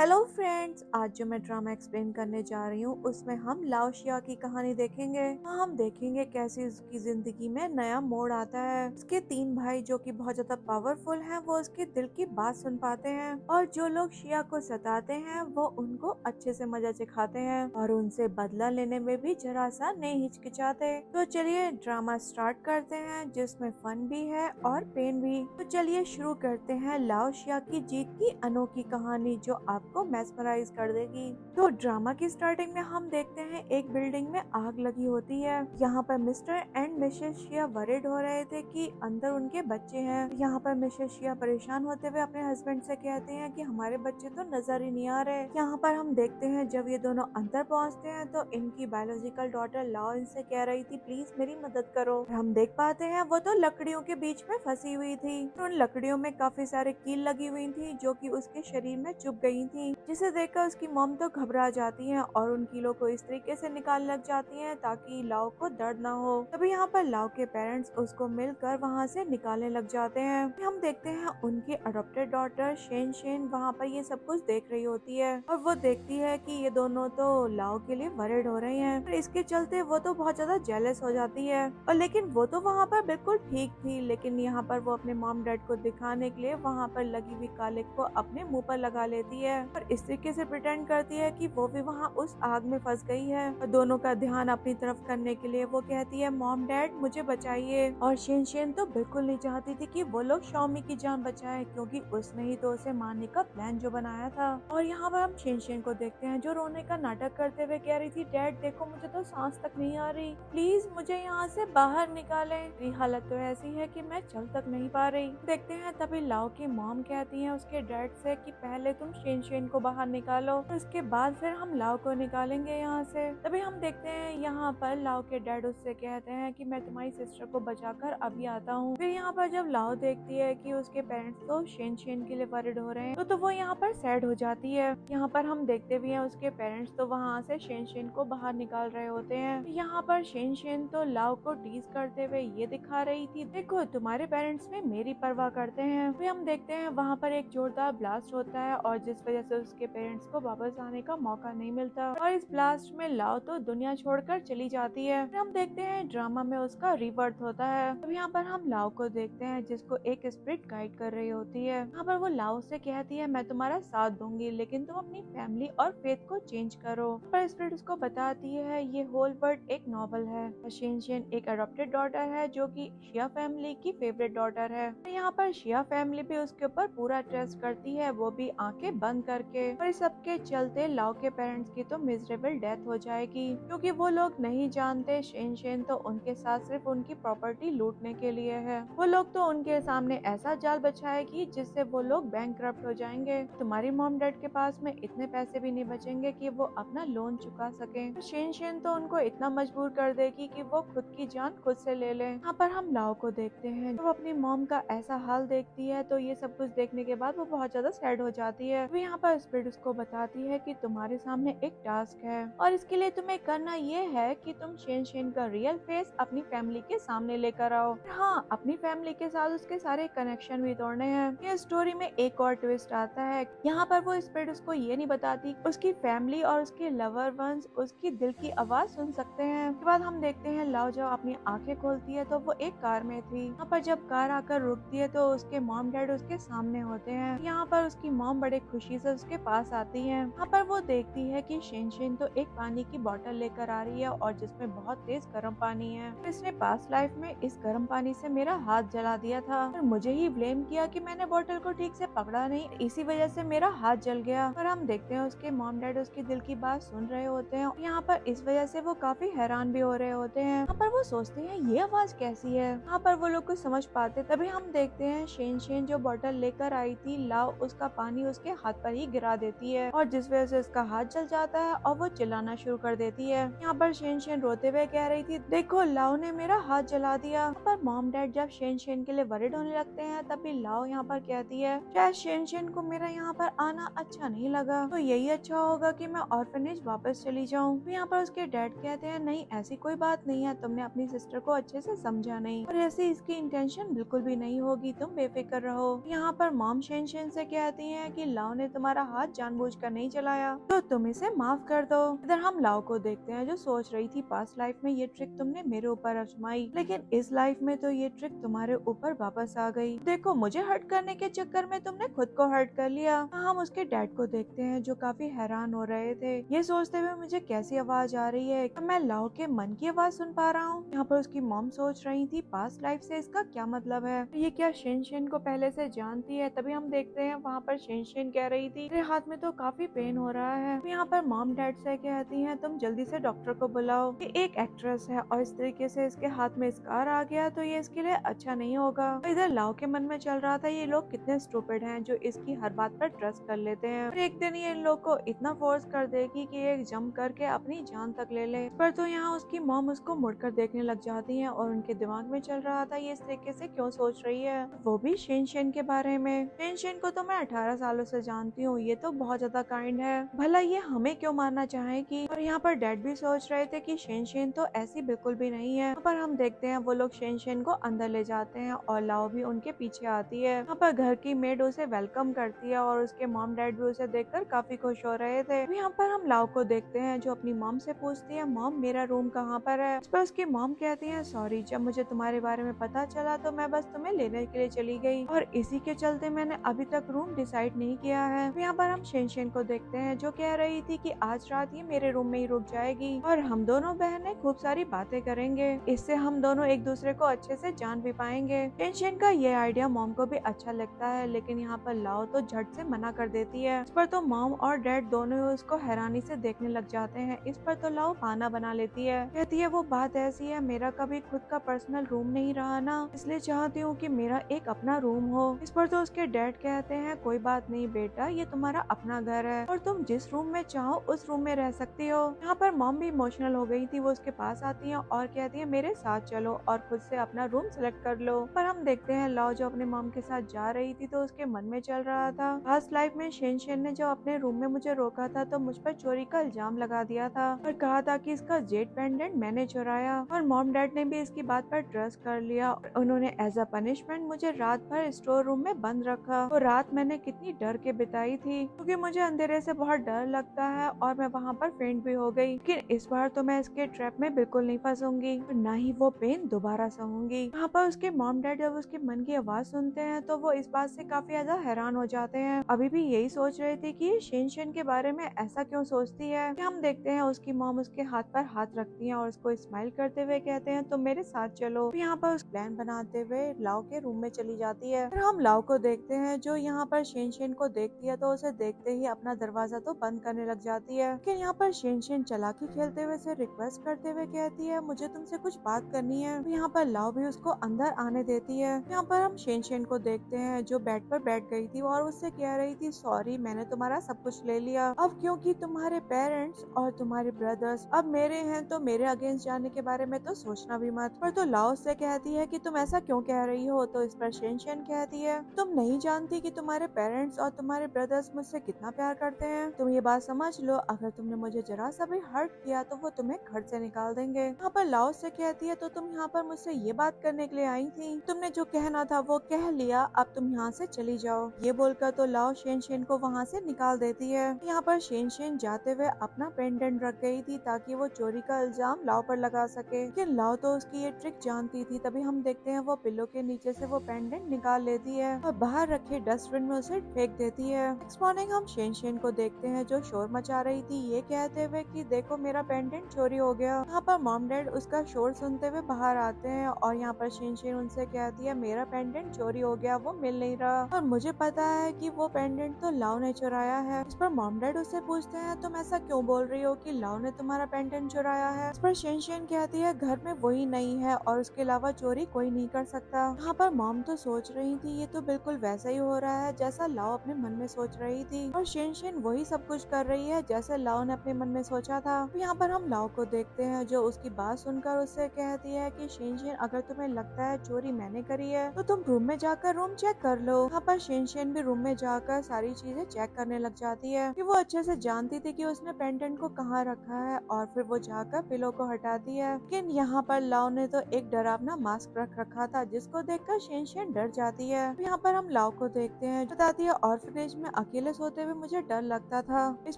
Hello friends, आज जो मैं ड्रामा एक्सप्लेन करने जा रही हूँ उसमें हम लाओ शिया की कहानी देखेंगे। हम देखेंगे कैसे उसकी जिंदगी में नया मोड़ आता है। उसके तीन भाई जो कि बहुत ज्यादा पावरफुल हैं, वो उसके दिल की बात सुन पाते हैं और जो लोग शिया को सताते हैं वो उनको अच्छे से मजा सिखाते हैं और उनसे बदला लेने में भी जरा सा नहीं हिचकिचाते। तो चलिए ड्रामा स्टार्ट करते हैं, जिसमें फन भी है और पेन भी। तो चलिए शुरू करते हैं लाओ शिया की जीत की अनोखी कहानी, जो आपको मेस्मराइज कर देगी। तो ड्रामा की स्टार्टिंग में हम देखते हैं एक बिल्डिंग में आग लगी होती है। यहाँ पर mister and missus Shia worried हो रहे थे कि अंदर उनके बच्चे हैं। यहाँ पर मिसेस शिया परेशान होते हुए अपने हस्बैंड से कहते हैं कि हमारे बच्चे तो नजर ही नहीं आ रहे। यहाँ पर हम देखते हैं जब ये दोनों अंदर पहुँचते हैं तो इनकी बायोलॉजिकल डॉटर लाओ इनसे कह रही थी प्लीज मेरी मदद करो। और हम देख पाते हैं वो तो लकड़ियों के बीच में फंसी हुई थी। तो उन लकड़ियों में काफी सारे कील लगी हुई थी जो कि उसके शरीर में चुभ गई थी, जिसे देखकर उसकी मॉम तो घबरा जाती है और उन कीलों को इस तरीके से निकालने लग जाती है ताकि लाओ को दर्द ना हो। तभी यहाँ पर लाओ के पेरेंट्स उसको मिलकर वहाँ से निकालने लग जाते हैं। हम देखते हैं उनकी अडॉप्टेड डॉटर शेन शेन वहाँ पर ये सब कुछ देख रही होती है और वो देखती है कि ये दोनों तो लाओ के लिए वरिड हो रहे हैं। और इसके चलते वो तो बहुत ज्यादा जेलस हो जाती है। और लेकिन वो तो वहाँ पर बिल्कुल ठीक थी, लेकिन यहाँ पर वो अपने मॉम डैड को दिखाने के लिए वहाँ पर लगी हुई कालिक को अपने मुंह पर लगा लेती है और इस तरीके से प्रिटेंड करती है कि वो भी वहाँ उस आग में फंस गई है। और दोनों का ध्यान अपनी तरफ करने के लिए वो कहती है मॉम डैड मुझे बचाइए। और शेन शेन तो बिल्कुल नहीं चाहती थी कि वो लोग शाओमी की जान बचाए, क्योंकि उसने ही तो उसे मारने का प्लान जो बनाया था। और यहाँ पर हम शेन शेन को देखते हैं जो रोने का नाटक करते हुए कह रही थी डैड देखो मुझे तो सांस तक नहीं आ रही, प्लीज मुझे यहाँ से बाहर निकालें, मेरी हालत तो ऐसी है कि मैं चल तक नहीं पा रही। देखते हैं तभी लाओ की मॉम कहती है उसके डैड से कि पहले तुम शेन शेन को बाहर निकालो और उसके बाद फिर हम लाओ को निकालेंगे यहाँ से। तभी हम देखते हैं यहाँ पर लाओ के डैड उससे कहते हैं कि मैं तुम्हारी सिस्टर को बचाकर अभी आता हूँ। फिर यहाँ पर जब लाओ देखती है कि उसके पेरेंट्स तो शेन शेन के लिए वरिड हो रहे हैं तो वो यहाँ पर सैड हो जाती है। यहाँ पर हम देखते भी हैं उसके पेरेंट्स तो वहाँ से शेन शेन को बाहर निकाल रहे होते हैं। यहाँ पर शेन शेन तो लाओ को टीज करते हुए ये दिखा रही थी देखो तुम्हारे पेरेंट्स में मेरी परवाह करते हैं। फिर हम देखते हैं वहाँ पर एक जोरदार ब्लास्ट होता है और जिस वजह से उसके पेरेंट्स को वापस आने का मौका नहीं मिलता और इस ब्लास्ट में लाओ तो दुनिया छोड़कर चली जाती है। फिर हम देखते हैं ड्रामा में उसका रिबर्थ होता है। अब यहाँ पर हम लाओ को देखते हैं जिसको एक स्पिरिट गाइड कर रही होती है। यहाँ पर वो लाओ से कहती है मैं तुम्हारा साथ दूंगी लेकिन तुम अपनी फैमिली और फेथ को चेंज करो। पर स्पिरिट उसको बताती है ये होल वर्ल्ड एक नॉवल है। शेन शेन एक अडॉप्टेड डॉटर है जो कि शिया फैमिली की फेवरेट डॉटर है। यहाँ पर शिया फैमिली भी उसके ऊपर पूरा ट्रस्ट करती है, वो भी आंखें बंद करके। और इस सबके चलते लाओ के पेरेंट्स की तो मिजरेबल डेथ हो जाएगी, क्योंकि वो लोग नहीं जानते शेन शेन तो उनके साथ सिर्फ उनकी प्रॉपर्टी लूटने के लिए है। वो लोग तो उनके सामने ऐसा जाल बिछाएगी जिससे वो लोग बैंकक्रप्ट हो जाएंगे। तुम्हारी मॉम डैड के पास में इतने पैसे भी नहीं बचेंगे कि वो अपना लोन चुका सके। शेन शेन तो उनको इतना मजबूर कर देगी कि वो खुद की जान खुद से ले ले। यहाँ पर हम लाओ को देखते हैं जब अपनी मॉम का ऐसा हाल देखती है तो ये सब कुछ देखने के बाद वो बहुत ज्यादा सैड हो जाती है। तो यहाँ पर स्पिरिट उसको बताती है कि तुम्हारे सामने एक टास्क है और इसके लिए तुम्हें करना ये है कि तुम शेन शेन का रियल फेस अपनी फैमिली के सामने लेकर आओ। हाँ, अपनी फैमिली के साथ उसके सारे कनेक्शन भी तोड़ने हैं। ये स्टोरी में एक और ट्विस्ट आता है। यहाँ पर वो स्पिरिट उसको ये नहीं बताती उसकी फैमिली और उसके लवर वंस उसकी दिल की आवाज सुन सकते हैं। उसके बाद हम देखते हैं लाओ जब अपनी आंखें खोलती है तो वो एक कार में थी। यहाँ पर जब कार आकर रुकती है तो उसके मॉम डैड उसके सामने होते हैं। यहाँ पर उसकी मॉम बड़े खुशी से उसके पास आती है। यहाँ पर वो देखती है कि शेन शेन तो एक पानी की बोतल लेकर आ रही है और जिसमें बहुत तेज गर्म पानी है। इसने पास्ट लाइफ में इस गर्म पानी से मेरा हाथ जला दिया था और मुझे ही ब्लेम किया कि मैंने बोतल को ठीक से पकड़ा नहीं, इसी वजह से मेरा हाथ जल गया। और हम देखते हैं उसके मॉम डैड उसकी दिल की बात सुन रहे होते हैं। यहाँ पर इस वजह से वो काफी हैरान भी हो रहे होते हैं। यहाँ पर वो सोचते हैं ये आवाज कैसी है। यहाँ पर वो लोग कुछ समझ पाते तभी हम देखते हैं शेन शेन जो बोतल लेकर आई थी लाओ उसका पानी उसके हाथ पर ही गिरा देती है और जिस वजह से उसका हाथ जल जाता है और वो चिल्लाना शुरू कर देती है। यहाँ पर शेन शेन रोते हुए कह रही थी देखो लाओ ने मेरा हाथ जला दिया। यहाँ पर मॉम डैड जब शेन शेन के लिए वरिड होने लगते हैं तभी लाओ यहाँ पर कहती है शायद शेन शेन को मेरा यहाँ पर आना अच्छा नहीं लगा, तो यही अच्छा होगा कि मैं ऑर्फनेज वापस चली जाऊँ। तो यहाँ पर उसके डैड कहते हैं नहीं ऐसी कोई बात नहीं है, तुमने अपनी सिस्टर को अच्छे से समझा नहीं और ऐसे इसकी इंटेंशन बिल्कुल भी नहीं होगी, तुम बेफिक्र रहो। यहाँ पर मॉम शेन शेन से कहती है कि लाओ ने तुम्हारे तुम्हारा हाथ जानबूझकर नहीं चलाया, तो तुम इसे माफ कर दो। इधर हम लाओ को देखते हैं जो सोच रही थी पास्ट लाइफ में ये ट्रिक तुमने मेरे ऊपर आजमाई, लेकिन इस लाइफ में तो ये ट्रिक तुम्हारे ऊपर वापस आ गई। देखो मुझे हर्ट करने के चक्कर में तुमने खुद को हर्ट कर लिया। हम उसके डैड को देखते हैं जो काफी हैरान हो रहे थे, ये सोचते हुए मुझे कैसी आवाज आ रही है, मैं लाओ के मन की आवाज सुन पा रहा हूँ। यहाँ पर उसकी मॉम सोच रही थी पास्ट लाइफ से इसका क्या मतलब है, ये क्या शेन को पहले से जानती है। तभी हम देखते हैं वहाँ पर शेन कह रही थी मेरे हाथ में तो काफी पेन हो रहा है। यहाँ पर मॉम डैड से कहती हैं तुम जल्दी से डॉक्टर को बुलाओ, ये एक एक्ट्रेस है और इस तरीके से इसके हाथ में स्कार आ गया तो ये इसके लिए अच्छा नहीं होगा। इधर लाओ के मन में चल रहा था ये लोग कितने स्टूपिड हैं जो इसकी हर बात पर ट्रस्ट कर लेते हैं, और एक दिन ये इन लोग को इतना फोर्स कर देगी कि ये जंप करके अपनी जान तक ले ले। पर तो यहाँ उसकी मॉम उसको मुड़कर देखने लग जाती है और उनके दिमाग में चल रहा था ये इस तरीके से क्यों सोच रही है, वो भी शेन के बारे में। शेन को तो मैं 18 सालों से जानती हूँ, ये तो बहुत ज्यादा काइंड है, भला ये हमें क्यों मारना चाहेगी। और यहाँ पर डैड भी सोच रहे थे कि शेन तो ऐसी बिल्कुल भी नहीं है। यहाँ पर हम देखते हैं वो लोग शेन को अंदर ले जाते हैं और लाओ भी उनके पीछे आती है। यहाँ पर घर की मेड उसे वेलकम करती है और उसके मॉम डैड भी उसे देखकर काफी खुश हो रहे थे। यहाँ पर हम लाओ को देखते हैं जो अपनी मॉम से पूछती है मॉम मेरा रूम कहाँ पर है। इस पर उसकी मॉम कहती है सॉरी, जब मुझे तुम्हारे बारे में पता चला तो मैं बस तुम्हें लेने के लिए चली गई और इसी के चलते मैंने अभी तक रूम डिसाइड नहीं किया है। यहाँ पर हम शेन को देखते हैं जो कह रही थी कि आज रात ये मेरे रूम में ही रुक जाएगी और हम दोनों बहनें खूब सारी बातें करेंगे, इससे हम दोनों एक दूसरे को अच्छे से जान भी पाएंगे। शेन का ये आइडिया मॉम को भी अच्छा लगता है, लेकिन यहाँ पर लाओ तो झट से मना कर देती है। इस पर तो मॉम और डैड दोनों ही उसको हैरानी से देखने लग जाते हैं। इस पर तो लाओ बहाना बना लेती है, कहती है वो बात ऐसी है मेरा कभी खुद का पर्सनल रूम नहीं रहा ना, इसलिए चाहती हूँ कि मेरा एक अपना रूम हो। इस पर तो उसके डैड कहते हैं कोई बात नहीं बेटा, ये तुम्हारा अपना घर है और तुम जिस रूम में चाहो उस रूम में रह सकती हो। यहाँ पर मॉम भी इमोशनल हो गई थी, वो उसके पास आती है और कहती है मेरे साथ चलो और खुद से अपना रूम सेलेक्ट कर लो। पर हम देखते हैं लाओ जो अपने मॉम के साथ जा रही थी तो उसके मन में चल रहा था पास्ट लाइफ में शेन ने जो अपने रूम में मुझे रोका था तो मुझ पर चोरी का इल्जाम लगा दिया था और कहा था कि इसका जेट पेंडेंट मैंने चुराया, और मॉम डैड ने भी इसकी बात पर ट्रस्ट कर लिया और उन्होंने एज अ पनिशमेंट मुझे रात भर स्टोर रूम में बंद रखा। तो रात मैंने कितनी डर के बिताई थी क्योंकि मुझे अंधेरे से बहुत डर लगता है और मैं वहाँ पर फेंट भी हो गई, लेकिन इस बार तो मैं इसके ट्रैप में बिल्कुल नहीं फंसूंगी और न ही वो पेन दोबारा सहूंगी। यहाँ पर उसके मॉम डैड जब उसके मन की आवाज सुनते हैं तो वो इस बात से काफी ज्यादा हैरान हो जाते हैं, अभी भी यही सोच रहे थे कि ये शेन के बारे में ऐसा क्यों सोचती है। कि हम देखते हैं उसकी मॉम उसके हाथ पर हाथ रखती है और उसको स्माइल करते हुए कहते हैं तुम मेरे साथ चलो। तो यहाँ पर उस प्लान बनाते हुए लाओ के रूम में चली जाती है। फिर हम लाओ को देखते हैं जो यहाँ पर शेन को देखती है तो उसे देखते ही अपना दरवाजा तो बंद करने लग जाती है, लेकिन यहाँ पर शेन चालाकी खेलते हुए से रिक्वेस्ट करते हुए कहती है मुझे तुमसे कुछ बात करनी है। तो यहाँ पर लाओ भी उसको अंदर आने देती है। यहाँ पर हम शेन को देखते हैं जो बेड पर बैठ गई थी और उससे कह रही थी सॉरी मैंने तुम्हारा सब कुछ ले लिया, अब क्योंकि तुम्हारे पेरेंट्स और तुम्हारे ब्रदर्स अब मेरे हैं तो मेरे अगेंस्ट जाने के बारे में तो सोचना भी मत। पर तो लाओ से कहती है कि तुम ऐसा क्यों कह रही हो, तो इस पर शेन कहती है तुम नहीं जानती कि तुम्हारे पेरेंट्स और तुम्हारे ब्रदर्स मुझसे कितना प्यार करते हैं, तुम ये बात समझ लो, अगर तुमने मुझे जरा सा भी हर्ट किया तो वो तुम्हें घर से निकाल देंगे। यहाँ पर लाओ से कहती है तो तुम यहाँ पर मुझसे ये बात करने के लिए आई थी, तुमने जो कहना था वो कह लिया, अब तुम यहाँ से चली जाओ। ये बोलकर तो लाओ शेन को वहाँ से निकाल देती है। यहाँ पर शेन जाते हुए अपना पेंडेंट रख गई थी ताकि वो चोरी का इल्जाम लाओ पर लगा सके, लेकिन लाओ तो उसकी ये ट्रिक जानती थी। तभी हम देखते हैं वो पिल्लो के नीचे से वो पेंडेंट निकाल लेती है और बाहर रखे डस्टबिन में उसे फेंक देती है। नेक्स्ट मॉर्निंग हम शेन को देखते हैं जो शोर मचा रही थी ये कहते हुए कि देखो मेरा पेंडेंट चोरी हो गया। यहाँ पर मॉम डैड उसका शोर सुनते हुए बाहर आते हैं और यहाँ पर शेन उनसे कहती है मेरा पेंडेंट चोरी हो गया, वो मिल नहीं रहा और मुझे पता है कि वो पेंडेंट तो लाओ ने चुराया है। इस पर मॉम डैड उससे पूछते हैं तुम ऐसा क्यों बोल रही हो कि लाओ ने तुम्हारा पेंडेंट चुराया है। इस पर शेन कहती है घर में वही नहीं है और उसके अलावा चोरी कोई नहीं कर सकता। यहाँ पर मॉम तो सोच रही थी ये तो बिल्कुल वैसा ही हो रहा है जैसा लाओ अपने मन में सोच रही थी और शेन वही सब कुछ कर रही है जैसे लाओ ने अपने मन में सोचा था। तो यहाँ पर हम लाओ को देखते हैं जो उसकी बात सुनकर उससे कहती है कि शेन अगर तुम्हें लगता है चोरी मैंने करी है तो तुम रूम में जाकर रूम चेक कर लो। यहाँ पर शेन भी रूम में जाकर सारी चीजें चेक करने लग जाती है कि वो अच्छे से जानती थी कि उसने पेंडेंट को कहाँ रखा है और फिर वो जाकर पिलो को हटाती है, लेकिन यहाँ पर लाओ ने तो एक डरावना मास्क रख रखा था जिसको देखकर शेन डर जाती है। तो यहाँ पर हम लाओ को देखते हैं बताती है ऑर्फनेज में अकेले सोते हुए मुझे डर लगता था। इस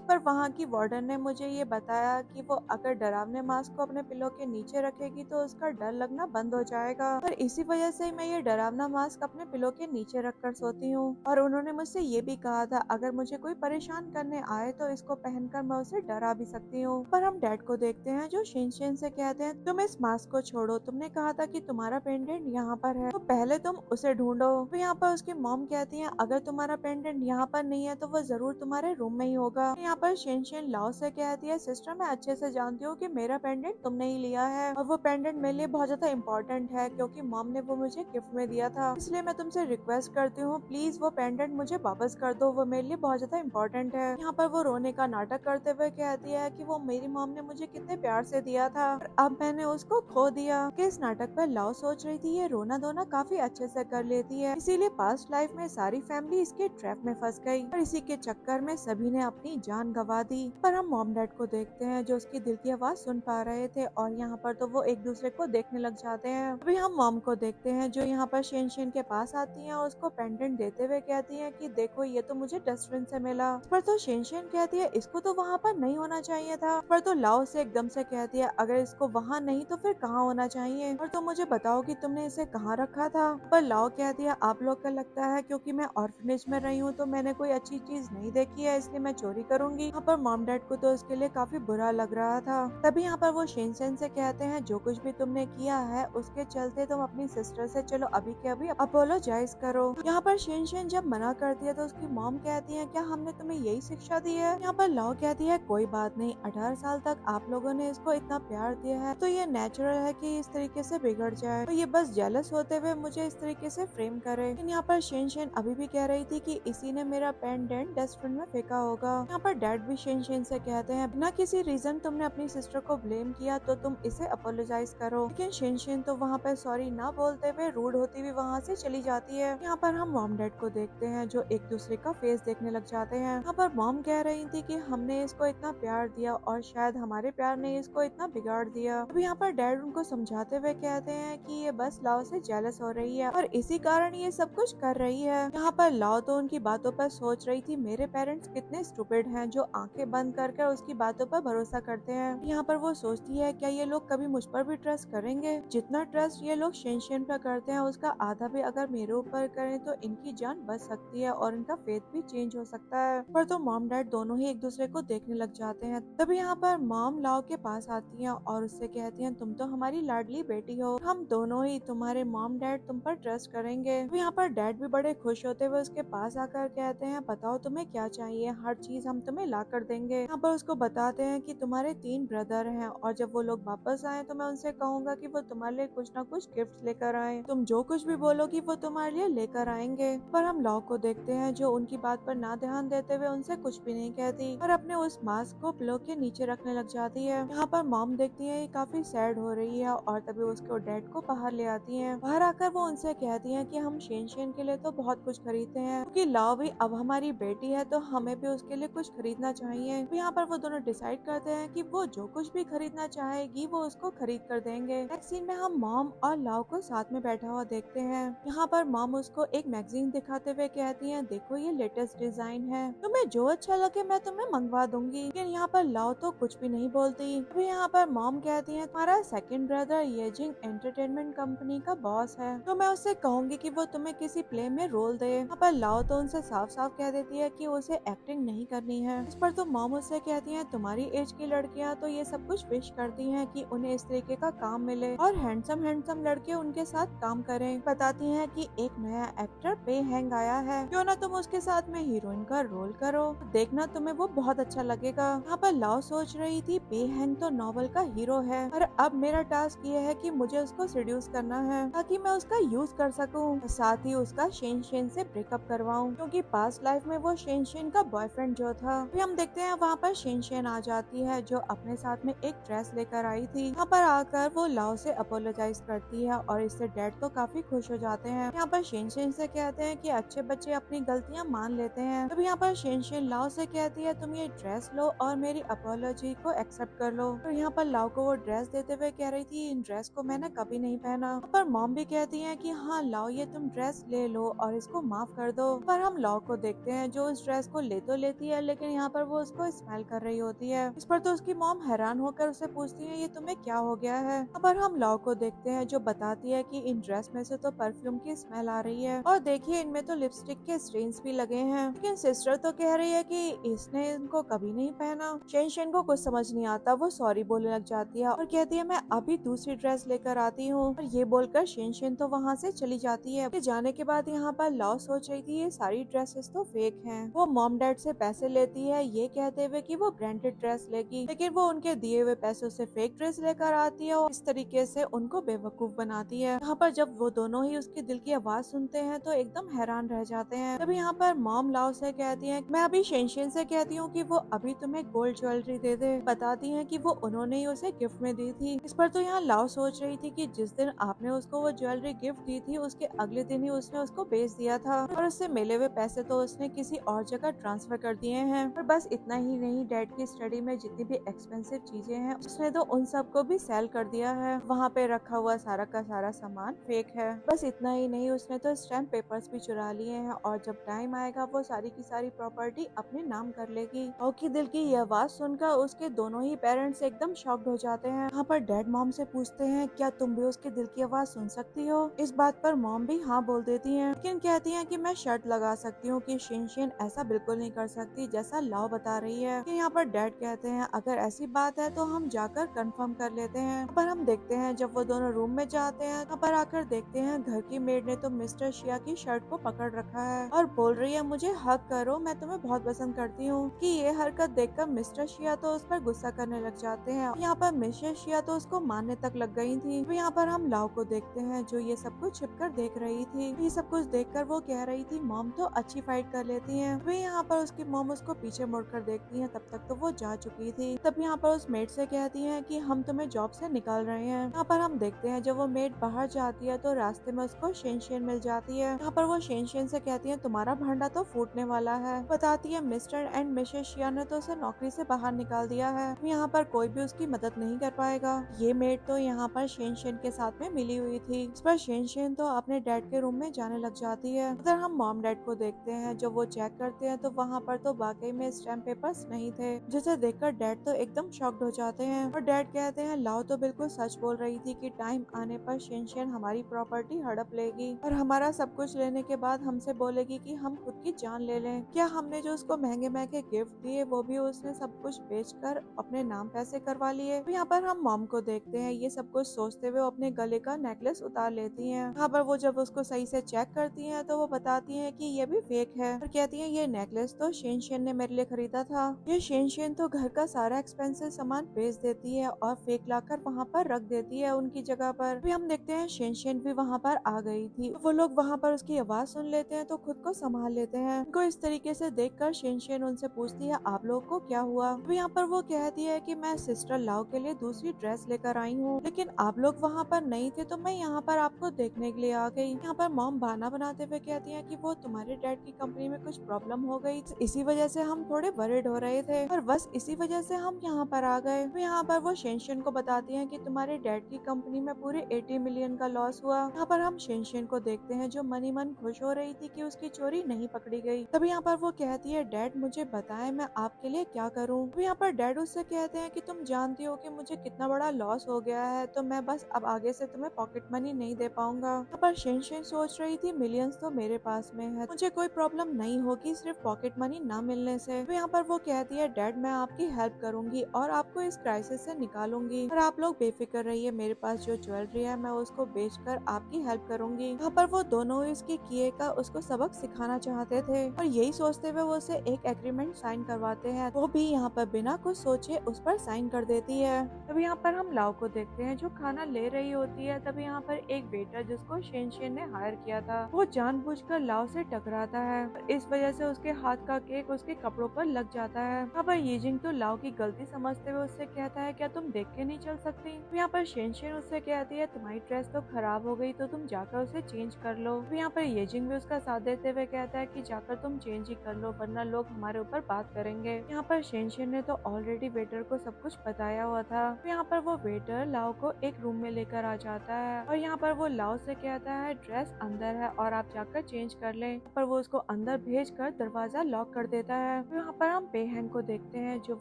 पर वहाँ की वार्डन ने मुझे ये बताया कि वो अगर डरावने मास्क को अपने पिलो के नीचे रखेगी तो उसका डर लगना बंद हो जाएगा, और इसी वजह से मैं ये डरावना मास्क अपने पिलो के नीचे रखकर सोती हूँ। और उन्होंने मुझसे ये भी कहा था अगर मुझे कोई परेशान करने आए तो इसको पहनकर मैं उसे डरा भी सकती हूँ। पर हम डैड को देखते हैं जो शिनचैन से कहते हैं तुम इस मास्क को छोड़ो, तुमने कहा था कि तुम्हारा पेंडेंट यहाँ पर है, तो पहले तुम उसे ढूंढो। तो यहाँ पर उसकी मॉम कहती है अगर तुम्हारा पेंडेंट यहाँ पर नहीं है तो वो जरूर तुम्हारे रूम में ही होगा। तो यहाँ पर शिनचैन लाओ से कहती है सिस्टर मैं अच्छे से जानती हूँ कि मेरा पेंडेंट तुमने ही लिया है, और वो पेंडेंट मेरे लिए बहुत ज्यादा इम्पोर्टेंट है क्योंकि मॉम ने वो मुझे गिफ्ट में दिया था, इसलिए मैं तुमसे रिक्वेस्ट करती हूँ प्लीज वो पेंडेंट मुझे वापस कर दो, वो मेरे लिए बहुत ज्यादा इम्पोर्टेंट है। यहाँ पर वो रोने का नाटक करते हुए कहती है कि वो मेरी मॉम ने मुझे कितने प्यार से दिया था और अब मैंने उसको खो दिया। कि इस नाटक पर लाओ सोच रही थी ये रोना धोना काफी अच्छे से कर लेती है, इसीलिए पास्ट लाइफ में सारी फैमिली इसके ट्रैप में फंस गई और इसी के चक्कर में सभी ने अपनी जान गंवा दी। पर हम मॉम डैड को देखते हैं जो उसकी दिल की आवाज सुन पा रहे थे और यहाँ पर तो वो एक दूसरे को देखने लग जाते हैं। अभी हम मॉम को देखते हैं जो यहाँ पर शिनचैन के पास आती है और उसको पेंडेंट देते हुए कहती है कि देखो ये तो मुझे डस्टबिन से मिला। पर तो शिनचैन कहती है इसको तो वहाँ पर नहीं होना चाहिए था। पर तो लाओ से एकदम से कहती है अगर इसको वहाँ नहीं तो फिर कहाँ होना चाहिए, और तो मुझे बताओ कि तुमने इसे कहाँ रखा था। पर लाओ कहती है आप लोग का लगता है क्योंकि मैं ऑर्फनेज में रही हूँ तो मैंने कोई अच्छी चीज नहीं देखी है इसलिए मैं चोरी करूंगी। यहाँ पर मॉम डैड को तो इसके लिए काफी बुरा लग रहा था। तभी यहाँ पर वो शिनचैन से कहते हैं जो कुछ भी तुमने किया है उसके चलते तुम अपनी सिस्टर से चलो अभी के अभी अपोलोजाइज करो। यहाँ पर शिनचैन जब मना करती है तो उसकी मॉम कहती है क्या हमने तुम्हें यही शिक्षा दी है। यहाँ पर लाओ कहती है कोई बात नहीं, 18 साल तक आप लोगों ने इसको इतना प्यार दिया है तो ये नेचुरल है कि इस तरीके से बिगड़ जाए, तो ये बस जेलस होते हुए मुझे इस तरीके से फ्रेम करे। लेकिन यहाँ पर शिनचैन अभी भी कह रही थी कि इसी ने मेरा पेंडेंट डस्टबिन में फेंका होगा। यहाँ पर डैड भी शिनचैन से कहते हैं बिना किसी रीजन तुमने अपनी सिस्टर को ब्लेम किया तो तुम इसे अपोलोजाइज करो। लेकिन शिनचैन तो वहाँ पर सॉरी ना बोलते हुए रूड होती हुई वहाँ से चली जाती है। यहाँ पर हम मॉम डैड को देखते हैं जो एक दूसरे का फेस देखने लग जाते हैं। यहाँ पर मॉम कह रही थी कि हमने इसको इतना प्यार दिया और शायद हमारे प्यार ने इसको इतना बिगाड़ दिया। अब यहाँ पर डैड उनको समझाते हुए कहते हैं कि ये बस लाओ से जेलस हो रही है और इसी कारण ये सब कुछ कर रही है। यहाँ पर लाओ तो उनकी बातों पर सोच रही थी मेरे पेरेंट्स कितने स्टूपिड हैं जो आंखें बंद कर उसकी बातों पर भरोसा करते हैं। यहाँ पर वो सोचती है क्या ये लोग कभी मुझ पर भी ट्रस्ट करेंगे, जितना ट्रस्ट ये लोग शिनचैन पर करते हैं उसका आधा भी अगर मेरे ऊपर करें तो इनकी जान बच सकती है और इनका फेथ भी चेंज हो सकता है। पर तो मॉम डैड दोनों ही एक दूसरे को देखने लग जाते हैं। तभी यहाँ पर मॉम लाओ के पास आती है और उससे कहती हैं तुम तो हमारी लाडली बेटी हो, हम दोनों ही तुम्हारे मॉम डैड तुम पर ट्रस्ट करेंगे। तो यहाँ पर डैड भी बड़े खुश होते हुए उसके पास आकर कहते हैं बताओ तुम्हें क्या चाहिए, हर चीज हम तुम्हें ला कर देंगे। यहाँ पर उसको बताते हैं कि तुम्हारे 3 ब्रदर हैं और जब वो लोग वापस आए तो मैं उनसे कहूंगा कि वो तुम्हारे लिए कुछ ना कुछ गिफ्ट लेकर आए, तुम जो कुछ भी बोलोगी वो तुम्हारे लिए लेकर आएंगे। पर हम लॉ को देखते हैं जो उनकी बात पर ना ध्यान देते हुए उनसे कुछ भी नहीं कहती और अपने उस मास्क को पिलो के नीचे रखने लग जाती है। यहाँ पर मॉम देखती है ये काफी सैड हो रही है और तभी उसके डैड को बाहर ले आती है। बाहर आकर वो उनसे कहती है कि हम शिनचैन के लिए तो बहुत कुछ खरीदते हैं क्योंकि लाओ भी अब हमारी बेटी है तो हमें भी उसके लिए कुछ खरीदना चाहिए। तो यहाँ पर वो दोनों डिसाइड करते हैं कि वो जो कुछ भी खरीदना चाहेगी वो उसको खरीद कर देंगे। नेक्स्ट सीन में हम मॉम और लाओ को साथ में बैठा हुआ देखते हैं। यहाँ पर मॉम उसको एक मैगजीन दिखाते हुए कहती है देखो ये लेटेस्ट डिजाइन है, तुम्हें जो अच्छा लगे मैं तुम्हें मंगवा दूंगी। लेकिन यहाँ पर लाओ तो कुछ भी नहीं बोलती। अभी यहाँ पर मॉम कहती है तुम्हारा सेकंड ब्रदर येजिंग एंटरटेनमेंट कंपनी का बॉस है तो मैं उससे कहूंगी कि वो तुम्हें किसी प्ले में रोल दे। यहाँ पर लाओ तो उनसे साफ साफ कह देती है कि उसे एक्टिंग नहीं करनी है। इस पर तो मॉम उससे कहती है तुम्हारी एज की लड़कियां तो ये सब कुछ विश करती हैं कि उन्हें इस तरीके का काम मिले और हैंडसम लड़के उनके साथ काम करें। बताती हैं कि एक नया एक्टर पे हैंग आया है, क्यों ना तुम उसके साथ में हीरोइन का रोल करो, देखना तुम्हें वो बहुत अच्छा लगेगा। यहाँ पर लाओ सोच रही थी पे हैंग तो नॉवल का हीरो है और अब मेरा टास्क ये है कि मुझे उसको सीड्यूस करना है ताकि मैं उसका यूज कर सकूं, साथ ही उसका शिनचैन से ब्रेकअप करवाऊं क्योंकि पास्ट लाइफ में वो शिनचैन का बॉयफ्रेंड जो था। फिर हम देखते हैं वहाँ पर शिनचैन आ जाती है जो अपने साथ में एक ड्रेस लेकर आई थी। यहाँ पर आकर वो लाओ से अपोलोजाइज करती है और इससे डैड तो काफी खुश हो जाते हैं। यहाँ पर शिनचैन से कहते हैं कि अच्छे बच्चे अपनी गलतियाँ मान लेते हैं। तब यहाँ पर शिनचैन लाओ से कहती है तुम ये ड्रेस लो और मेरी अपोलॉजी को एक्सेप्ट कर लो। तो यहाँ पर लाओ को वो ड्रेस देते हुए कह रही थी इन ड्रेस को मैंने कभी नहीं पहना। पर मॉम भी कहती है कि हाँ लाओ ये तुम ड्रेस ले लो और इसको माफ कर दो। पर हम लाओ को देखते हैं जो उस ड्रेस को ले तो लेती है, लेकिन यहाँ पर वो उसको स्मेल कर रही होती है। इस पर तो उसकी मॉम हैरान होकर उसे पूछती है ये तुम्हें क्या हो गया है। यहाँ पर हम लाओ को देखते हैं जो बताती है कि इन ड्रेस में से तो परफ्यूम की स्मेल आ रही है, और देखिए इनमें तो लिपस्टिक के स्ट्रेन्स भी लगे हैं। लेकिन सिस्टर तो कह रही है कि इसने इनको कभी नहीं पहना। शेन को कुछ समझ नहीं आता, वो सॉरी बोलने लग जाती है और कहती है मैं अभी दूसरी ड्रेस लेकर आती हूँ। और ये बोलकर शेन तो वहाँ से चली जाती है। जाने के बाद यहाँ पर लाओ सोच रही थी ये सारी ड्रेसेस तो फेक हैं। वो मॉम डैड से पैसे लेती है ये कहते हुए कि वो ब्रांडेड ड्रेस लेगी, लेकिन वो उनके दिए हुए पैसों से फेक ड्रेस लेकर आती है और इस तरीके से उनको बेवकूफ बनाती है। यहाँ पर जब वो दोनों ही उसके दिल की आवाज सुनते हैं तो एकदम हैरान रह जाते हैं। तभी यहाँ पर मॉम लाओ से कहती है मैं अभी शेन से कहती हूँ कि वो अभी तुम्हें गोल्ड ज्वेलरी दे दे। बताती है कि वो उन्होंने ही उसे गिफ्ट में दी थी। इस पर तो यहाँ लाओ सोच रही थी कि जिस दिन आपने उसको वो ज्वेलरी गिफ्ट दी थी उसके अगले दिन ही उसने उसको बेच दिया था, और उससे मिले हुए पैसे तो उसने किसी और जगह ट्रांसफर कर दिए हैं। और बस इतना ही नहीं, डैड की स्टडी में जितनी भी एक्सपेंसिव चीजें हैं उसने तो उन सबको भी सेल कर दिया है। वहाँ पे रखा हुआ सारा का सारा सामान फेक है। बस इतना ही नहीं, उसने तो स्टैम्प पेपर्स भी चुरा लिए हैं, और जब टाइम आएगा वो सारी की सारी प्रॉपर्टी अपने नाम कर लेगी। ओकी दिल की ये आवाज सुनकर उसके दोनों ही पेरेंट्स एकदम शॉक्ड हो जाते हैं। यहाँ पर डैड मॉम से पूछते हैं क्या तुम भी उसके दिल की आवाज सुन सकती हो। इस बात पर मॉम भी हाँ बोल देती है, लेकिन कहती है कि मैं शर्त लगा सकती हूँ कि शेन ऐसा बिल्कुल नहीं कर सकती जैसा लाओ बता रही है। कि यहाँ पर डैड कहते हैं अगर ऐसी बात है तो हम जाकर कंफर्म कर लेते हैं। यहाँ पर हम देखते हैं जब वो दोनों रूम में जाते हैं, यहाँ पर आकर देखते हैं घर की मेड ने तो मिस्टर शिया की शर्ट को पकड़ रखा है और बोल रही है मुझे हक करो, मैं तुम्हें बहुत पसंद करती हूँ। कि ये हरकत देखकर मिस्टर शिया तो उस पर गुस्सा करने लग जाते हैं। यहाँ पर मिसेस शिया तो उसको मारने तक लग गई थी। तो यहाँ पर हम लाओ को देखते हैं जो ये सब कुछ छिपकर देख रही थी। ये सब कुछ देखकर वो कह रही थी मॉम तो अच्छी फाइट कर लेती हैं। वे यहाँ पर उसकी मॉम उसको पीछे मुड़कर देखती हैं, तब तक तो वो जा चुकी थी। तब यहाँ पर उस मेड से कहती हैं कि हम तुम्हें जॉब से निकाल रहे हैं। यहाँ पर हम देखते हैं जब वो मेड बाहर जाती है तो रास्ते में उसको शेन मिल जाती है। यहाँ पर वो शेन से कहती है तुम्हारा भांडा तो फूटने वाला है। बताती है मिस्टर एंड मिसेस शिया ने तो उसे नौकरी से बाहर निकाल दिया है, यहाँ पर कोई भी उसकी मदद नहीं कर पाएगा। ये मेड तो यहाँ पर शेन के साथ में मिली हुई थी। इस पर शेन तो अपने डैड के रूम में जाने लग जाती है। उधर हम मॉम डैड को देखते हैं, जब वो चेक करते हैं तो वहाँ पर तो वाकई में स्टैम्प पेपर्स नहीं थे, जिसे देखकर डैड तो एकदम शॉक्ड हो जाते हैं। और डैड कहते हैं लाओ तो बिल्कुल सच बोल रही थी कि टाइम आने पर शेन हमारी प्रॉपर्टी हड़प लेगी और हमारा सब कुछ लेने के बाद हमसे बोलेगी कि हम खुद की जान ले लें। क्या हमने जो उसको महंगे महंगे गिफ्ट दिए वो भी उसने सब कुछ बेचकर अपने नाम पैसे करवा लिए। तो यहाँ पर हम मॉम को देखते हैं, ये सब कुछ सोचते हुए अपने गले का नेकलेस उतार लेती हैं। यहाँ पर वो जब उसको सही से चेक करती हैं तो वो बताती हैं कि ये भी फेक है, और कहती हैं ये नेकलेस तो शेन ने मेरे लिए खरीदा था। ये शेन तो घर का सारा एक्सपेंसिव सामान बेच देती है और फेक लाकर वहाँ पर रख देती है उनकी जगह पर। फिर हम देखते हैं शेन भी वहाँ पर आ गई थी। वो लोग वहाँ पर उसकी आवाज सुन लेते हैं तो खुद को संभाल लेते हैं। उनको इस तरीके से देखकर शेन उनसे पूछती है आप लोग को क्या हुआ। तो यहाँ पर वो कहती है कि मैं सिस्टर लाओ के लिए दूसरी ड्रेस लेकर आई हूँ, लेकिन आप लोग वहाँ पर नहीं थे तो मैं यहाँ पर आपको देखने के लिए आ गई। यहाँ पर मॉम बहाना बनाते हुए कहती है कि वो तुम्हारे डैड की कंपनी में कुछ प्रॉब्लम हो गई, इसी वजह से हम थोड़े वरिड हो रहे थे और बस इसी वजह से हम यहाँ पर आ गए। तो यहाँ पर वो शेन को बताती है कि तुम्हारे डैड की कंपनी में पूरे 80 मिलियन का लॉस हुआ। यहाँ पर हम शेन को देखते हैं जो मनी मन खुश हो रही थी कि उसकी चोरी नहीं पकड़ी गई। तभी यहाँ पर वो कहती है डैड मुझे बताएं मैं आपके लिए क्या करूँ। तो यहाँ पर डैड उससे कहते हैं कि तुम जानती हो कि मुझे कितना बड़ा लॉस हो गया है, तो मैं बस अब आगे से तुम्हें पॉकेट मनी नहीं दे पाऊंगा। यहाँ पर शेन सोच रही थी मिलियंस तो मेरे पास में है, मुझे कोई प्रॉब्लम नहीं होगी सिर्फ पॉकेट मनी ना मिलने से। तो यहाँ पर वो कहती है डैड मैं आपकी हेल्प करूंगी और आपको इस क्राइसिस से निकालूंगी, और आप लोग बेफिक्र रहिए, मेरे पास जो ज्वेलरी है मैं उसको बेचकर आपकी हेल्प करूंगी। यहाँ पर वो दोनों इसके किए का उसको सबक सिखाना चाहते थे, और यही सोचते हुए वो उसे एक एग्रीमेंट साइन करवाते हैं। वो भी यहाँ पर बिना कुछ सोचे उस पर साइन कर देती है। तब यहाँ पर हम लाओ को देखते हैं जो खाना ले रही होती है। तब यहाँ पर एक वेटर जिसको शेन ने हायर किया था वो जानबूझकर लाओ से टकराता है, इस वजह से उसके हाथ का केक उसके कपड़ों पर लग जाता है। यहाँ पर यीजिंग तो लाओ की गलती समझते हुए उससे कहता है क्या तुम देख के नहीं चल सकती। तो यहाँ पर शेन उससे कहती है तुम्हारी ड्रेस तो खराब हो गई तो तुम जाकर उसे चेंज कर लो। तो यहाँ पर येजिंग भी उसका साथ देते हुए कहता है कि जाकर तुम चेंज ही कर लो वरना लोग हमारे ऊपर बात करेंगे। यहाँ पर शेन ने तो ऑलरेडी वेटर को सब कुछ बताया हुआ था। तो यहाँ पर वो वेटर लाओ को एक रूम में लेकर आ जाता है और यहाँ पर वो लाओ से कहता है ड्रेस अंदर है और आप जाकर चेंज कर लें। पर वो उसको अंदर भेजकर दरवाजा लॉक कर देता है। यहाँ पर हम पेहंग को देखते हैं जो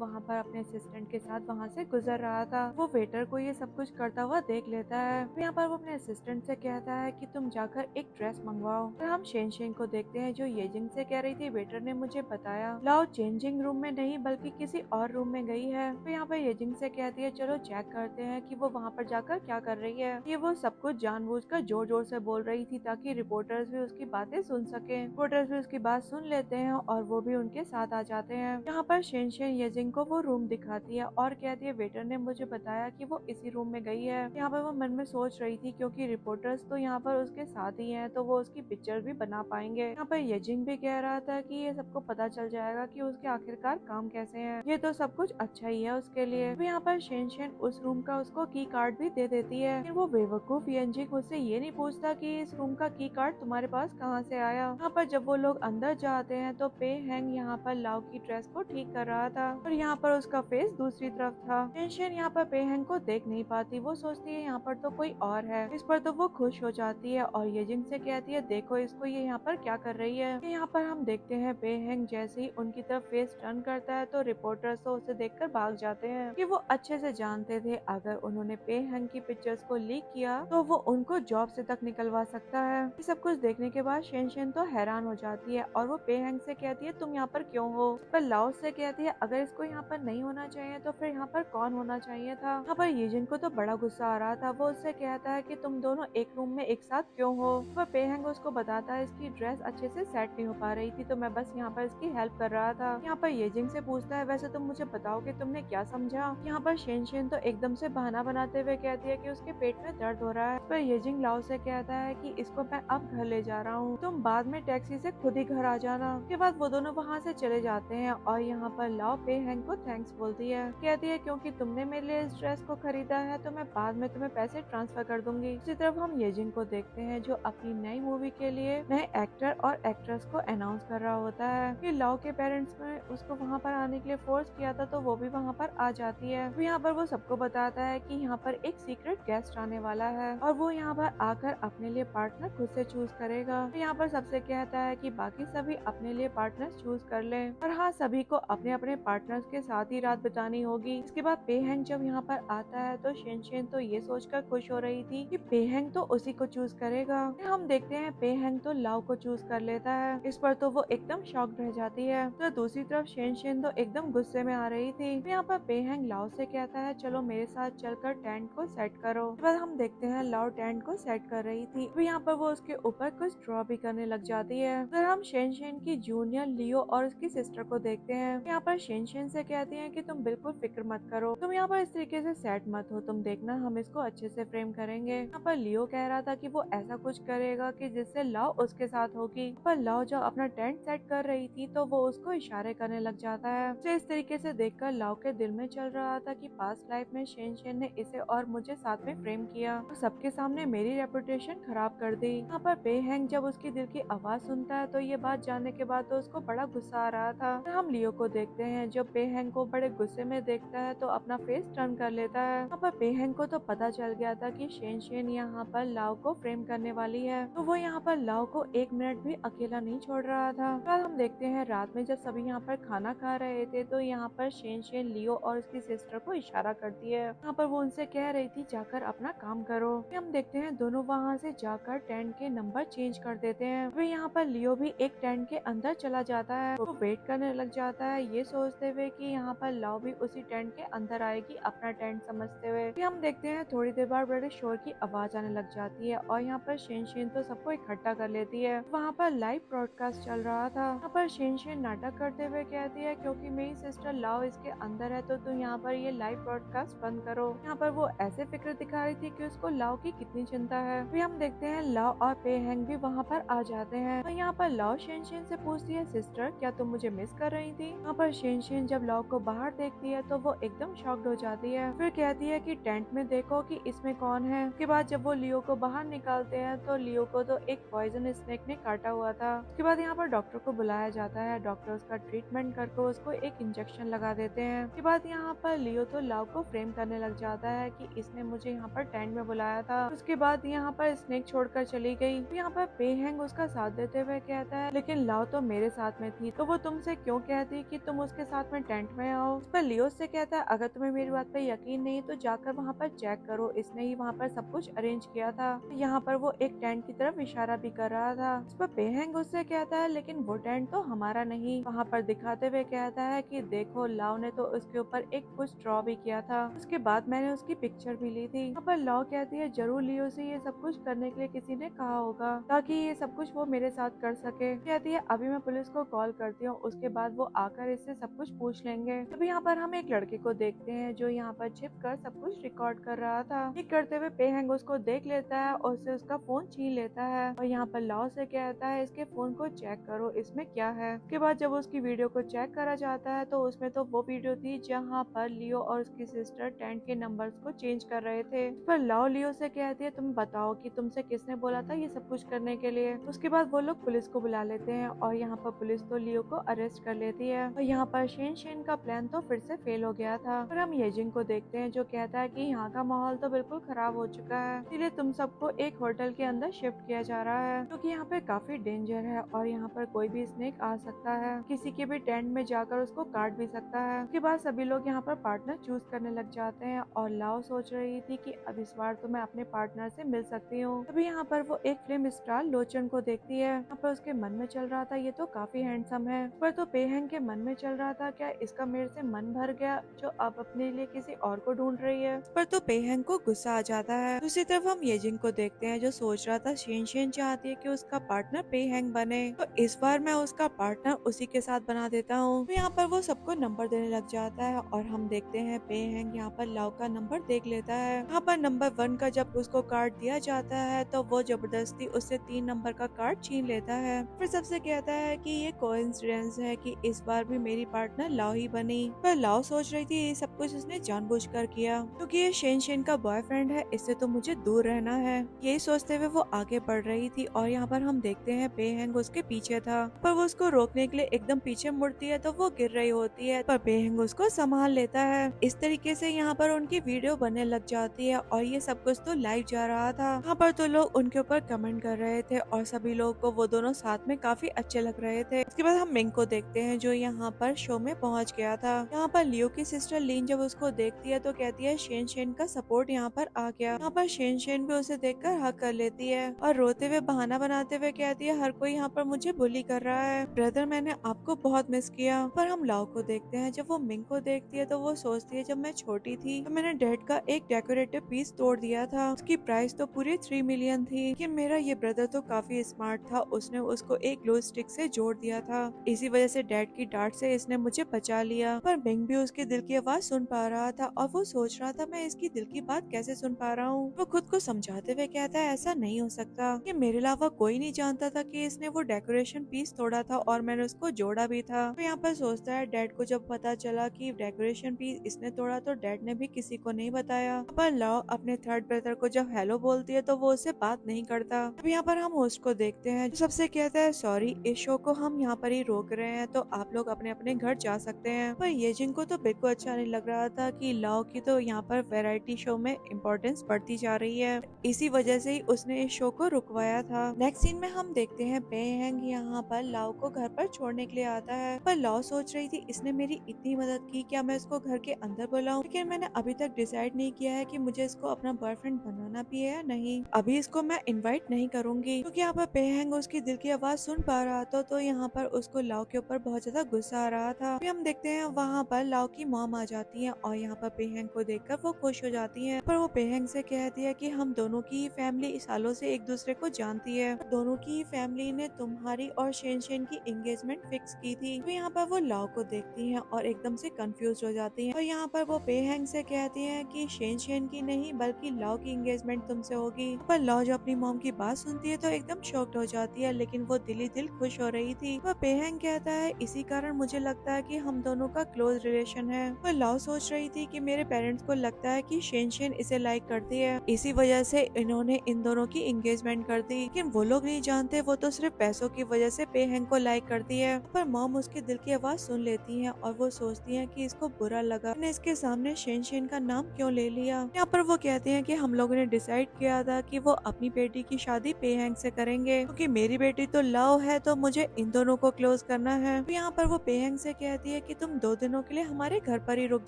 वहाँ पर अपने असिस्टेंट के साथ वहाँ से गुजर रहा था। वो वेटर को ये सब कुछ करता हुआ देख लेता है। यहाँ पर वो अपने असिस्टेंट से कहता है कि तुम जाकर एक ड्रेस मंगवाओ। फिर हम शेन को देखते हैं जो येजिंग से कह रही थी वेटर ने मुझे बताया लाओ चेंजिंग रूम में नहीं बल्कि किसी और रूम में गई है। तो यहाँ पर येजिंग से कहती है चलो चेक करते हैं कि वो वहाँ पर जाकर क्या कर रही है। ये वो सब कुछ जानबूझकर जोर जोर से बोल रही थी ताकि रिपोर्टर्स भी उसकी बातें सुन सके। रिपोर्टर्स भी उसकी बात सुन लेते हैं और वो भी उनके साथ आ जाते हैं। यहाँ पर शेन येजिंग को वो रूम दिखाती है और कहती है वेटर ने मुझे बताया कि वो इसी रूम में गई है। यहाँ पर वो मन में सोच रही थी क्योंकि रिपोर्टर्स तो यहाँ पर उसके साथ ही हैं तो वो उसकी पिक्चर भी बना पाएंगे। यहाँ पर येजिंग भी कह रहा था कि ये सबको पता चल जाएगा कि उसके आखिरकार काम कैसे हैं। ये तो सब कुछ अच्छा ही है उसके लिए। तो यहाँ पर शेन उस रूम का उसको की कार्ड भी दे देती है। फिर वो बेवकूफ येजिंग उससे ये नहीं पूछता कि इस रूम का की कार्ड तुम्हारे पास कहाँ से आया। यहाँ पर जब वो लोग अंदर जाते हैं तो पे हैंग यहाँ पर लाओ की ड्रेस को ठीक कर रहा था और यहाँ पर उसका फेस दूसरी तरफ था। टेंशन यहाँ पर पे हैंग को देख नहीं पाती। वो सोचती है यहाँ पर तो कोई और है। इस पर तो वो खुश हो जाती है और येजिंग से कहती है देखो इसको ये यहाँ पर क्या कर रही है। यहाँ पर हम देखते हैं पे हैंग जैसे ही उनकी तरफ फेस टर्न करता है तो रिपोर्टर्स तो उसे देखकर भाग जाते हैं कि वो अच्छे से जानते थे अगर उन्होंने पे हैंग की पिक्चर्स को लीक किया तो वो उनको जॉब से तक निकलवा सकता है। ये सब कुछ देखने के बाद शेन तो हैरान हो जाती है और वो पे हैंग से कहती है तुम यहाँ पर क्यों हो। पर लाओ से कहती है अगर इसको यहाँ पर नहीं होना चाहिए तो फिर यहाँ पर कौन होना चाहिए था। यहाँ पर येजिन को तो बड़ा गुस्सा आ रहा था। वो उससे कहता है कि तुम दोनों एक रूम में एक साथ क्यों हो। वह पे हैंग उसको बताता है इसकी ड्रेस अच्छे से सेट नहीं हो पा रही थी तो मैं बस यहाँ पर इसकी हेल्प कर रहा था। यहाँ पर येजिंग से पूछता है वैसे तुम मुझे बताओ कि तुमने क्या समझा। यहाँ पर शेन तो एकदम से बहाना बनाते हुए कहती है कि उसके पेट में दर्द हो रहा है। पर येजिंग लाओ से कहता है कि इसको मैं अब घर ले जा रहा हूँ तुम बाद में टैक्सी से खुद ही घर आ जाना। उसके बाद वो दोनों वहाँ से चले जाते हैं और यहाँ पर लाओ पे हैंग को थैंक्स बोलती है। कहती है क्योंकि तुमने मेरे लिए इस ड्रेस को खरीदा है तो मैं बाद में तुम्हें पैसे ट्रांसफर कर दूंगी। इसी तरफ हम येजिंग को देखते हैं जो अपनी नई मूवी के लिए नए एक्टर और एक्ट्रेस को अनाउंस कर रहा होता है कि लाओ के पेरेंट्स ने उसको वहाँ पर आने के लिए फोर्स किया था तो वो भी वहाँ पर आ जाती है। तो यहाँ पर वो सबको बताता है कि यहाँ पर एक सीक्रेट गेस्ट आने वाला है और वो यहाँ पर आकर अपने लिए पार्टनर खुद से चूज करेगा। तो यहाँ पर सबसे कहता है कि बाकी सभी अपने लिए पार्टनर चूज कर ले और हाँ सभी को अपने अपने पार्टनर्स के साथ ही रात बितानी होगी। इसके बाद पे हैंग जब यहाँ पर आता है तो शेन तो ये सोचकर खुश हो रही थी कि पे हैंग तो उसी को चूज करेगा। हम देखते हैं पे हैंग तो लाओ को चूज कर लेता है। इस पर तो वो एकदम शॉक्ड रह जाती है। तो दूसरी तरफ शेन तो एकदम गुस्से में आ रही थी। तो यहाँ पर पे हैंग लाओ से कहता है चलो मेरे साथ चलकर टेंट को सेट करो। उसके बाद हम देखते हैं लाओ टेंट को सेट कर रही थी। तो यहाँ पर वो उसके ऊपर कुछ ड्रॉ भी करने लग जाती है। फिर हम शेन की जूनियर लियो और उसकी सिस्टर को देखते हैं। यहाँ पर शेन से कहती है कि तुम बिल्कुल फिक्र मत करो तुम यहाँ पर इस तरीके से सेट मत हो तुम देखना हम इसको अच्छे से फ्रेम करेंगे। यहाँ पर लियो कह रहा था कि वो ऐसा कुछ करेगा कि जिससे लाओ उसके साथ होगी। पर लाओ जब अपना टेंट सेट कर रही थी तो वो उसको इशारे करने लग जाता है। तो इस तरीके से देखकर लाओ के दिल में चल रहा था कि पास्ट लाइफ में शेन ने इसे और मुझे साथ में फ्रेम किया और सबके सामने मेरी रेपुटेशन खराब कर दी। यहाँ पर पे हैंग जब उसकी दिल की आवाज सुनता है तो ये बात जानने के बाद तो उसको बड़ा गुस्सा आ रहा था। फिर हम लियो को देखते हैं जो पे हैंग को बड़े गुस्से में देखता है तो अपना फेस टर्न कर लेता है। यहाँ पर पे हैंग को तो पता चल गया था कि शेन यहाँ पर लाओ को फ्रेम करने वाली है तो वो यहाँ पर लाओ को एक मिनट भी अकेला नहीं छोड़ रहा था। कल हम देखते हैं रात में जब सभी यहाँ पर खाना खा रहे थे तो यहाँ पर शेन लियो और उसकी सिस्टर को इशारा करती है। यहाँ पर वो उनसे कह रही थी जाकर अपना काम करो। फिर हम देखते हैं दोनों वहाँ से जाकर टेंट के नंबर चेंज कर देते हैं। फिर यहाँ पर लियो भी एक टेंट के अंदर चला जाता है। वो वेट करने लग जाता है ये सोचते हुए कि यहाँ पर लाओ भी उसी टेंट के अंदर आएगी अपना टेंट समझते हुए। फिर हम देखते हैं थोड़ी देर बाद बड़े शोर की आवाज आने लग जाती है और यहाँ पर शेन तो सबको इकट्ठा कर लेती है। वहाँ पर लाइव ब्रॉडकास्ट चल रहा था। यहाँ पर शेन नाटक करते हुए कहती है क्योंकि मेरी सिस्टर लाओ इसके अंदर है तो तुम यहाँ पर ये लाइव ब्रॉडकास्ट बंद करो। यहाँ पर वो ऐसे फिक्र दिखा रही थी कि उसको लाओ की कितनी चिंता है। फिर हम देखते हैं लाओ और पे हैंग भी वहाँ पर आ जाते हैं और यहाँ पर लाओ शेन से पूछती है सिस्टर क्या तुम मुझे मिस कर रही थी। यहाँ पर शेन जब लाओ को बाहर देखती है तो वो एकदम शॉक्ड हो जाती है। फिर कहती है कि टेंट में देखो कि इसमें कौन है। उसके बाद जब वो लियो को बाहर निकालते हैं तो लियो को तो एक पॉइजन स्नेक ने काटा हुआ था। उसके बाद यहाँ पर डॉक्टर को बुलाया जाता है। डॉक्टर उसका ट्रीटमेंट करके उसको एक इंजेक्शन लगा देते हैं। उसके बाद यहाँ पर लियो तो लाओ को फ्रेम करने लग जाता है कि इसने मुझे यहाँ पर टेंट में बुलाया था। उसके बाद यहाँ पर स्नेक छोड़कर चली गई। यहाँ पर पे हैंग उसका साथ देते हुए कहता कहता है लेकिन लाओ तो मेरे साथ में थी तो वो तुमसे क्यों कहती कि तुम उसके साथ में टेंट में आओ। इस पर लियो से कहता है अगर तुम्हें मेरी बात पे यकीन नहीं तो जाकर वहाँ पर चेक करो, इसने ही वहाँ पर सब कुछ अरेंज किया था। यहाँ पर वो एक टेंट की तरफ इशारा भी कर रहा था। इस पर पेहेंग उससे कहता है लेकिन वो टेंट तो हमारा नहीं, वहाँ पर दिखाते हुए कहता है कि देखो लाओ ने तो उसके ऊपर एक कुछ ड्रॉ भी किया था, उसके बाद मैंने उसकी पिक्चर भी ली थी। यहाँ पर लाओ कहती है जरूर लियो से ये सब कुछ करने के लिए किसी ने कहा होगा ताकि ये सब कुछ वो मेरे साथ कर सके। कहती है अभी मैं पुलिस को कॉल करती हूँ, उसके बाद वो आकर इससे सब कुछ पूछ लेंगे। अभी यहाँ पर हम एक लड़के को देखते हैं जो यहाँ पर छिप कर सब कुछ रिकॉर्ड कर रहा था। ये करते हुए पेहेंग उसको देख लेता है और उससे उसका फोन छीन लेता है और यहाँ पर लाओ से कहता है इसके फोन को चेक करो इसमें क्या है। उसके बाद जब उसकी वीडियो को चेक करा जाता है तो उसमें तो वो वीडियो थी जहाँ पर लियो और उसकी सिस्टर टेंट के नंबर्स को चेंज कर रहे थे। पर लाओ लियो से कहती है तुम बताओ कि तुमसे किसने बोला था ये सब कुछ करने के लिए। उसके बाद वो लोग पुलिस को बुला लेते हैं और यहाँ पर पुलिस तो लियो को अरेस्ट कर लेती है और यहाँ पर शेन का प्लान तो फिर से फेल हो गया था। और हम येजिंग को देखते हैं जो कहता है कि यहाँ का माहौल तो बिल्कुल खराब हो चुका है, इसलिए तुम सबको एक होटल के अंदर शिफ्ट किया जा रहा है क्योंकि यहाँ पे काफी डेंजर है और यहाँ पर कोई भी स्नेक आ सकता है, किसी के भी टेंट में जाकर उसको काट भी सकता है। उसके बाद सभी लोग यहाँ पर पार्टनर चूज करने लग जाते हैं और लाओ सोच रही थी कि अब इस बार तो मैं अपने पार्टनर से मिल सकती हूँ। तभी यहाँ पर वो एक फिल्म स्टार लोचन को देखती है। यहाँ पर उसके मन में चल रहा था ये तो काफी हैंडसम है, पर तो पेहेंग के मन में चल रहा था क्या इसका मेरे से मन भर गया जो अब अपने लिए किसी और को ढूंढ रही है। पर तो पेहेंग को गुस्सा आ जाता है। दूसरी तरफ हम येजिंग को देखते हैं जो सोच रहा था शेन चाहती है कि उसका पार्टनर पेहेंग बने तो इस बार मैं उसका पार्टनर उसी के साथ बना देता हूँ। तो यहाँ पर वो सबको नंबर देने लग जाता है और हम देखते हैं पेहेंग यहाँ पर लाओ का नंबर देख लेता है। यहाँ पर नंबर 1 का जब उसको कार्ड दिया जाता है तो वो जबरदस्ती उससे 3 नंबर का कार्ड छीन लेता है। फिर सबसे कहता है कि ये कोइंसिडेंस है कि इस बार भी मेरी पार्टनर लाओ ही बनी। पर लाओ सोच रही थी ये सब कुछ उसने जानबूझकर किया क्योंकि ये शेन का बॉयफ्रेंड है, इससे तो मुझे दूर रहना है। यही सोचते हुए वो आगे बढ़ रही थी और यहाँ पर हम देखते हैं पेहेंग उसके पीछे था, पर वो उसको रोकने के लिए एकदम पीछे मुड़ती है तो वो गिर रही होती है, पर पेहेंग उसको संभाल लेता है। इस तरीके से यहाँ पर उनकी वीडियो बनने लग जाती है और ये सब कुछ तो लाइव जा रहा था। यहाँ पर तो लोग उनके ऊपर कमेंट कर रहे थे और सभी लोगों को वो दोनों साथ में काफी अच्छे लग रहे थे। उसके बाद हम मिंग को देखते हैं जो यहाँ पर शो में पहुँच गया था। यहाँ पर लियो की सिस्टर लीन जब उसको देखती है तो कहती है शेन का सपोर्ट यहाँ पर आ गया। यहाँ पर शेन भी उसे देखकर हक कर लेती है और रोते हुए बहाना बनाते हुए कहती है हर कोई यहाँ पर मुझे बुली कर रहा है, ब्रदर मैंने आपको बहुत मिस किया। पर हम लाओ को देखते हैं जब वो मिंग को देखती है तो वो सोचती है जब मैं छोटी थी तो मैंने डैड का एक डेकोरेटिव पीस तोड़ दिया था, उसकी प्राइस तो पूरी 3 मिलियन थी, लेकिन मेरा ये ब्रदर तो काफी स्मार्ट था, उसने उसको एक ग्लू स्टिक से जोड़ दिया था, इसी वजह से डैड की डांट से इसने मुझे बचा लिया। पर मिंग भी उसके दिल की आवाज सुन पा रहा था और वो सोच रहा था मैं इसकी दिल की बात कैसे सुन पा रहा हूँ। वो खुद को समझाते हुए कहता है ऐसा नहीं हो सकता, कि मेरे अलावा कोई नहीं जानता था कि इसने वो डेकोरेशन पीस तोड़ा था और मैंने उसको जोड़ा भी था। तो यहाँ पर सोचता है डैड को जब पता चला कि डेकोरेशन पीस इसने तोड़ा तो डैड ने भी किसी को नहीं बताया। पर लाओ अपने थर्ड ब्रदर को जब हेलो बोलती है तो वो उससे बात नहीं करता। अब यहाँ पर हम होस्ट को देखते हैं जो सबसे कहता है सॉरी इस शो को हम यहाँ पर ही रोक रहे हैं तो आप लोग अपने अपने घर जा सकते हैं। पर येजिंग को तो बिल्कुल अच्छा नहीं लग रहा था कि लाओ की तो यहाँ पर वैरायटी शो में इम्पोर्टेंस बढ़ती जा रही है, इसी वजह से ही उसने इस शो को रुकवाया था। नेक्स्ट सीन में हम देखते हैं पेहेंग यहाँ पर लाओ को घर पर छोड़ने के लिए आता है। पर लाओ सोच रही थी इसने मेरी इतनी मदद की, क्या मैं इसको घर के अंदर बुलाऊं, लेकिन मैंने अभी तक डिसाइड नहीं किया है कि मुझे इसको अपना बॉयफ्रेंड बनाना भी है या नहीं। अभी इसको मैं इनवाइट नहीं करूंगी क्योंकि यहाँ पर पेहेंग उसकी दिल की आवाज सुन पा रहा था तो यहाँ पर उसको लाओ के ऊपर बहुत ज्यादा गुस्सा आ रहा था। अभी हम देखते हैं वहाँ पर लाओ की मॉम आ जाती है और यहाँ पर पेहेंग को देखकर वो खुश हो जाती है। पर वो पेहेंग से कहती है कि हम दोनों की फैमिली सालों से एक दूसरे को जानती है, दोनों की फैमिली ने तुम्हारी और शेन की एंगेजमेंट फिक्स की थी। तो यहाँ पर वो लाओ को देखती है और एकदम से कंफ्यूज हो जाती है और यहाँ पर वो पेहेंग से कहती है कि शेन की नहीं बल्कि लाओ की एंगेजमेंट तुमसे होगी। पर लाओ जो अपनी मॉम की बात सुनती है तो एकदम शॉक्ड हो जाती है, लेकिन वो दिल ही दिल खुश हो रही थी। वह पेहेंग कहता है इसी कारण मुझे लगता है कि हम दोनों का क्लोज रिलेशन है। वह लाओ सोच रही थी कि मेरे पेरेंट्स को लगता है कि शेन इसे लाइक करती है, इसी वजह से इन्होंने इन दोनों की एंगेजमेंट कर दी, लेकिन वो लोग नहीं जानते वो तो सिर्फ पैसों की वजह से पेहेंग को लाइक करती है। पर मॉम उसके दिल की आवाज सुन लेती है और वो सोचती है कि इसको बुरा लगा ने इसके सामने शेन का नाम क्यों ले लिया। यहाँ पर वो कहते हैं कि हम लोगों ने डिसाइड किया था कि वो अपनी बेटी की शादी पेहेंग से करेंगे क्योंकि मेरी बेटी तो लव है तो मुझे इन दोनों को क्लोज करना है। तो यहाँ पर वो पेहंग से कहती है कि तुम 2 दिनों के लिए हमारे घर पर ही रुक